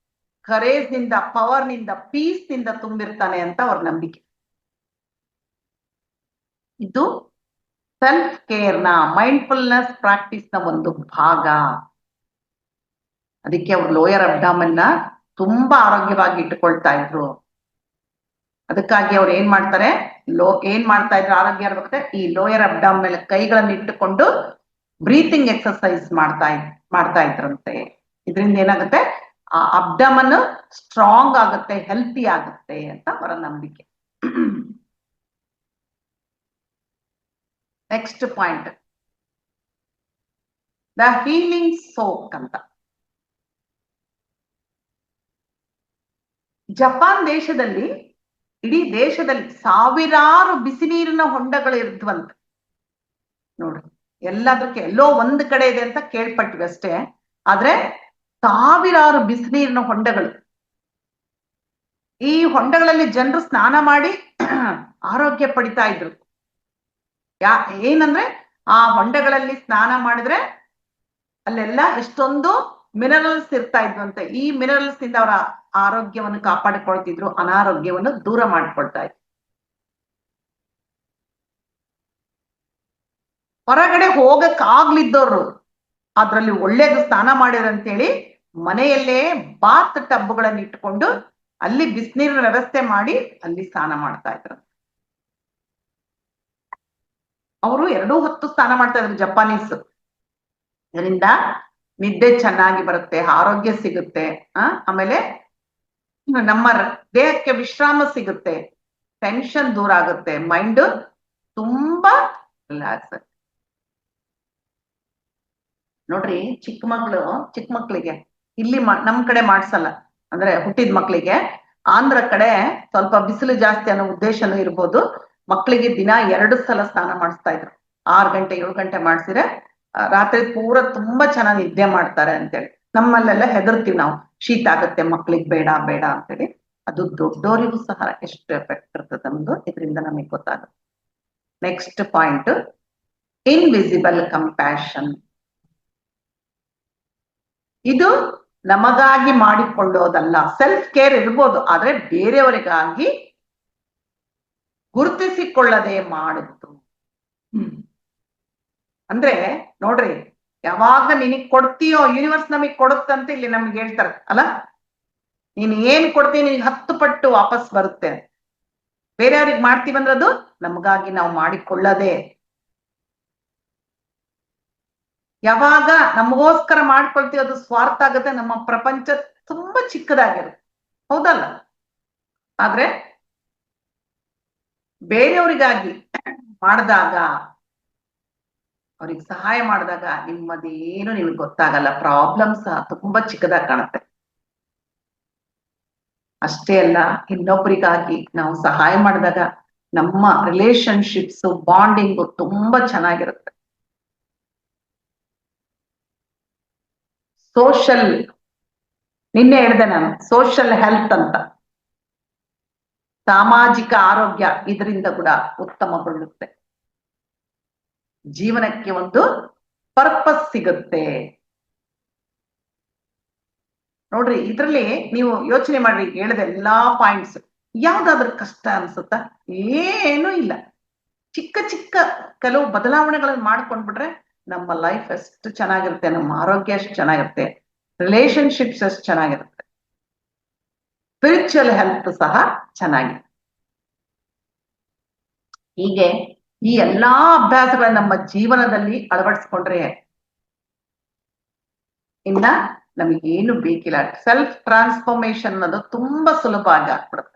ಕರೇಜ್ ನಿಂದ, ಪವರ್ ನಿಂದ, ಪೀಸ್ ನಿಂದ ತುಂಬಿರ್ತಾನೆ ಅಂತ ಅವ್ರ ನಂಬಿಕೆ. ಇದು ಸೆಲ್ಫ್ ಕೇರ್ ನ ಮೈಂಡ್ಫುಲ್ನೆಸ್ ಪ್ರಾಕ್ಟೀಸ್ ನ ಒಂದು ಭಾಗ. ಅದಕ್ಕೆ ಅವ್ರು ಲೋಯರ್ ಅಬ್ಡಾಮನ್ ನ ತುಂಬಾ ಆರೋಗ್ಯವಾಗಿ ಇಟ್ಟುಕೊಳ್ತಾ ಇದ್ರು. ಅದಕ್ಕಾಗಿ ಅವ್ರು ಏನ್ ಮಾಡ್ತಾರೆ, ಏನ್ ಮಾಡ್ತಾ ಇದ್ರು ಆರೋಗ್ಯ ಇರ್ಬೇಕಾದ್ರೆ ಈ ಲೋಯರ್ ಅಬ್ಡಾಮ್ ಮೇಲೆ ಕೈಗಳನ್ನ ಇಟ್ಟುಕೊಂಡು ಬ್ರೀತಿಂಗ್ ಎಕ್ಸರ್ಸೈಸ್ ಮಾಡ್ತಾ ಇದ್ರಂತೆ. ಇದರಿಂದ ಏನಾಗುತ್ತೆ, ಆ ಅಬ್ಡಮನ್ ಸ್ಟ್ರಾಂಗ್ ಆಗುತ್ತೆ, ಹೆಲ್ತಿ ಆಗುತ್ತೆ ಅಂತ ಅವರ ನಂಬಿಕೆ. Next point, the healing soak ಅಂತ. ಜಪಾನ್ ದೇಶದಲ್ಲಿ, ಇಡೀ ದೇಶದಲ್ಲಿ ಸಾವಿರಾರು ಬಿಸಿ ನೀರಿನ ಹೊಂಡಗಳು ಇರ್ದ್ವಂತೆ. ನೋಡ್ರಿ, ಎಲ್ಲದಕ್ಕೆ ಎಲ್ಲೋ ಒಂದ್ ಕಡೆ ಇದೆ ಅಂತ ಕೇಳ್ಪಟ್ವಿ ಅಷ್ಟೇ, ಆದ್ರೆ ಸಾವಿರಾರು ಬಿಸಿ ನೀರಿನ ಹೊಂಡಗಳು. ಈ ಹೊಂಡಗಳಲ್ಲಿ ಜನರು ಸ್ನಾನ ಮಾಡಿ ಆರೋಗ್ಯ ಪಡಿತಾ ಇದ್ರು. ಏನಂದ್ರೆ ಆ ಹೊಂಡಗಳಲ್ಲಿ ಸ್ನಾನ ಮಾಡಿದ್ರೆ ಅಲ್ಲೆಲ್ಲ ಎಷ್ಟೊಂದು ಮಿನರಲ್ಸ್ ಇರ್ತಾ ಇದ್ವಂತೆ. ಈ ಮಿನರಲ್ಸ್ ಇಂದ ಅವರ ಆರೋಗ್ಯವನ್ನು ಕಾಪಾಡಿಕೊಳ್ತಿದ್ರು, ಅನಾರೋಗ್ಯವನ್ನು ದೂರ ಮಾಡಿಕೊಳ್ತಾ ಇದ್ರು. ಹೊರಗಡೆ ಹೋಗಕ್ ಆಗ್ಲಿದ್ದವ್ರು ಅದ್ರಲ್ಲಿ ಒಳ್ಳೇದು ಸ್ನಾನ ಮಾಡಿದ್ರಂತೇಳಿ ಮನೆಯಲ್ಲೇ ಬಾತ್ ಟಬ್ಗಳನ್ನ ಇಟ್ಕೊಂಡು ಅಲ್ಲಿ ಬಿಸಿನೀರಿನ ವ್ಯವಸ್ಥೆ ಮಾಡಿ ಅಲ್ಲಿ ಸ್ನಾನ ಮಾಡ್ತಾ ಇದ್ರು. ಅವರು 2 ಹೊತ್ತು ಸ್ನಾನ ಮಾಡ್ತಾ ಇದ್ರು ಜಪಾನೀಸ್. ಇದರಿಂದ ನಿದ್ದೆ ಚೆನ್ನಾಗಿ ಬರುತ್ತೆ, ಆರೋಗ್ಯ ಸಿಗುತ್ತೆ, ಆಮೇಲೆ ನಮ್ಮ ದೇಹಕ್ಕೆ ವಿಶ್ರಾಮ ಸಿಗುತ್ತೆ, ಟೆನ್ಷನ್ ದೂರ ಆಗುತ್ತೆ, ಮೈಂಡ್ ತುಂಬಾ ರಿಲ್ಯಾಕ್ಸ್. ನೋಡ್ರಿ, ಚಿಕ್ಕ ಮಕ್ಳಿಗೆ ಇಲ್ಲಿ ನಮ್ ಕಡೆ ಮಾಡ್ಸಲ್ಲ, ಅಂದ್ರೆ ಹುಟ್ಟಿದ ಮಕ್ಳಿಗೆ. ಆಂಧ್ರ ಕಡೆ ಸ್ವಲ್ಪ ಬಿಸಿಲು ಜಾಸ್ತಿ ಅನ್ನೋ ಉದ್ದೇಶನೂ ಇರ್ಬೋದು, ಮಕ್ಳಿಗೆ ದಿನ 2 ಸಲ ಸ್ನಾನ ಮಾಡಿಸ್ತಾ ಇದ್ರು. 6 ಗಂಟೆ 7 ಗಂಟೆ ಮಾಡ್ಸಿದ್ರೆ ರಾತ್ರಿ ಪೂರ ತುಂಬಾ ಚೆನ್ನಾಗಿ ನಿದ್ದೆ ಮಾಡ್ತಾರೆ ಅಂತೇಳಿ. ನಮ್ಮಲ್ಲೆಲ್ಲ ಹೆದರ್ತೀವಿ ನಾವು, ಶೀತ ಆಗುತ್ತೆ ಮಕ್ಳಿಗೆ, ಬೇಡ ಬೇಡ ಅಂತೇಳಿ. ಅದು ದೊಡ್ಡೋರಿಗೂ ಸಹ ಎಷ್ಟು ಎಫೆಕ್ಟ್ ಇರ್ತದೆ ನಮ್ದು, ಇದರಿಂದ ನಮಗೆ ಗೊತ್ತಾಗುತ್ತೆ. Next point, invisible compassion. ಇದು ನಮಗಾಗಿ ಮಾಡಿಕೊಳ್ಳೋದಲ್ಲ. ಸೆಲ್ಫ್ ಕೇರ್ ಇರ್ಬೋದು, ಆದ್ರೆ ಬೇರೆಯವರಿಗಾಗಿ ಗುರುತಿಸಿಕೊಳ್ಳದೆ ಮಾಡುವುದು. ಅಂದ್ರೆ ನೋಡ್ರಿ, ಯಾವಾಗ ನಿನಗ್ ಕೊಡ್ತೀಯೋ ಯೂನಿವರ್ಸ್ ನಮಗ್ ಕೊಡುತ್ತಂತ ಇಲ್ಲಿ ನಮ್ಗೆ ಹೇಳ್ತಾರೆ ಅಲ್ಲ. ನೀನ್ ಏನ್ ಕೊಡ್ತೀಯ ನಿನಗೆ 10 ಪಟ್ಟು ವಾಪಸ್ ಬರುತ್ತೆ. ಬೇರೆಯವ್ರಿಗೆ ಮಾಡ್ತೀವಂದ್ರೆ ಅದು ನಮಗಾಗಿ ನಾವು ಮಾಡಿಕೊಳ್ಳದೆ. ಯಾವಾಗ ನಮಗೋಸ್ಕರ ಮಾಡ್ಕೊಳ್ತೀವಿ ಅದು ಸ್ವಾರ್ಥ ಆಗುತ್ತೆ, ನಮ್ಮ ಪ್ರಪಂಚ ತುಂಬಾ ಚಿಕ್ಕದಾಗಿರುತ್ತೆ, ಹೌದಲ್ಲ. ಆದ್ರೆ ಬೇರೆಯವರಿಗಾಗಿ ಮಾಡಿದಾಗ, ಅವ್ರಿಗೆ ಸಹಾಯ ಮಾಡಿದಾಗ ನಿಮ್ಮದೇನು ನಿಮ್ಗೆ ಗೊತ್ತಾಗಲ್ಲ, ಪ್ರಾಬ್ಲಮ್ಸ್ ತುಂಬಾ ಚಿಕ್ಕದಾಗಿ ಕಾಣುತ್ತೆ. ಅಷ್ಟೇ ಅಲ್ಲ, ಇನ್ನೊಬ್ಬರಿಗಾಗಿ ನಾವು ಸಹಾಯ ಮಾಡಿದಾಗ ನಮ್ಮ ರಿಲೇಶನ್ಶಿಪ್ಸ್ ಬಾಂಡಿಂಗು ತುಂಬಾ ಚೆನ್ನಾಗಿರುತ್ತೆ. ಸೋಷಲ್, ನಿನ್ನೆ ಹೇಳಿದೆ ನಾನು, ಸೋಷಲ್ ಹೆಲ್ತ್ ಅಂತ, ಸಾಮಾಜಿಕ ಆರೋಗ್ಯ ಇದರಿಂದ ಕೂಡ ಉತ್ತಮಗೊಳ್ಳುತ್ತೆ. ಜೀವನಕ್ಕೆ ಒಂದು ಪರ್ಪಸ್ ಸಿಗುತ್ತೆ. ನೋಡ್ರಿ, ಇದ್ರಲ್ಲಿ ನೀವು ಯೋಚನೆ ಮಾಡ್ರಿ, ಹೇಳಿದ ಎಲ್ಲಾ ಪಾಯಿಂಟ್ಸ್ ಯಾವ್ದಾದ್ರೂ ಕಷ್ಟ ಅನ್ಸುತ್ತ? ಏನೂ ಇಲ್ಲ. ಚಿಕ್ಕ ಚಿಕ್ಕ ಕೆಲವು ಬದಲಾವಣೆಗಳನ್ನು ಮಾಡ್ಕೊಂಡ್ಬಿಟ್ರೆ ನಮ್ಮ ಲೈಫ್ ಎಷ್ಟು ಚೆನ್ನಾಗಿರುತ್ತೆ, ನಮ್ಮ ಆರೋಗ್ಯ ಎಷ್ಟು ಚೆನ್ನಾಗಿರುತ್ತೆ, ರಿಲೇಶನ್ಶಿಪ್ಸ್ ಎಷ್ಟು ಚೆನ್ನಾಗಿರುತ್ತೆ, ಸ್ಪಿರಿಚುವಲ್ ಹೆಲ್ತ್ ಸಹ ಚೆನ್ನಾಗಿದೆ. ಹೀಗೆ ಈ ಎಲ್ಲಾ ಅಭ್ಯಾಸಗಳನ್ನ ನಮ್ಮ ಜೀವನದಲ್ಲಿ ಅಳವಡಿಸ್ಕೊಂಡ್ರೆ ಇನ್ನ ನಮಗೇನು ಬೇಕಿಲ್ಲ. ಸೆಲ್ಫ್ ಟ್ರಾನ್ಸ್ಫಾರ್ಮೇಶನ್ ಅನ್ನೋದು ತುಂಬಾ ಸುಲಭ ಆಗ್ಬಿಡುತ್ತೆ.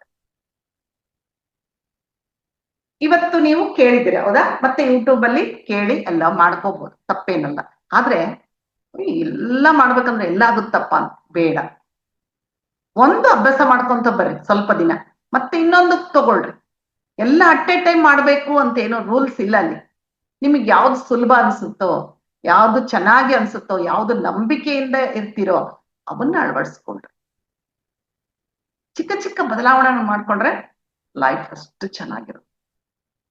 ಇವತ್ತು ನೀವು ಕೇಳಿದಿರಿ, ಹೌದಾ? ಮತ್ತೆ ಯೂಟ್ಯೂಬ್ ಅಲ್ಲಿ ಕೇಳಿ ಎಲ್ಲ ಮಾಡ್ಕೋಬಹುದು, ತಪ್ಪೇನಲ್ಲ. ಆದ್ರೆ ಎಲ್ಲ ಮಾಡ್ಬೇಕಂದ್ರೆ ಎಲ್ಲ ಆಗುತ್ತಪ್ಪ ಅಂತ ಬೇಡ. ಒಂದು ಅಭ್ಯಾಸ ಮಾಡ್ಕೊಂತ ಬರ್ರಿ ಸ್ವಲ್ಪ ದಿನ, ಮತ್ತೆ ಇನ್ನೊಂದು ತಗೊಳ್ರಿ. ಎಲ್ಲ ಅಟ್ ಎ ಟೈಮ್ ಮಾಡ್ಬೇಕು ಅಂತ ಏನೋ ರೂಲ್ಸ್ ಇಲ್ಲ ಅಲ್ಲಿ. ನಿಮಗೆ ಯಾವ್ದು ಸುಲಭ ಅನ್ಸುತ್ತೋ, ಯಾವ್ದು ಚೆನ್ನಾಗಿ ಅನ್ಸುತ್ತೋ, ಯಾವ್ದು ನಂಬಿಕೆಯಿಂದ ಇರ್ತೀರೋ ಅವನ್ನ ಅಳವಡಿಸ್ಕೊಳ್ರಿ. ಚಿಕ್ಕ ಚಿಕ್ಕ ಬದಲಾವಣೆ ಮಾಡ್ಕೊಂಡ್ರೆ ಲೈಫ್ ಅಷ್ಟು ಚೆನ್ನಾಗಿರುತ್ತೆ.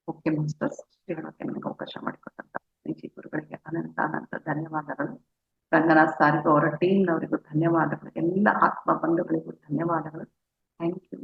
ಓಕೆ ಮಾಸ್ಟರ್ಸ್, ಹೇಳೋಕೆ ನನಗೆ ಅವಕಾಶ ಮಾಡಿಕೊಟ್ಟಂತ ಗುರುಗಳಿಗೆ ಅನಂತ ಧನ್ಯವಾದಗಳು. ರಂಗನಾಥ್ ಸಾರಿಗೂ ಅವರ ಟೀಮ್ನವರಿಗೂ ಧನ್ಯವಾದಗಳು. ಎಲ್ಲ ಆತ್ಮ ಬಂಧುಗಳಿಗೂ ಧನ್ಯವಾದಗಳು. Thank you.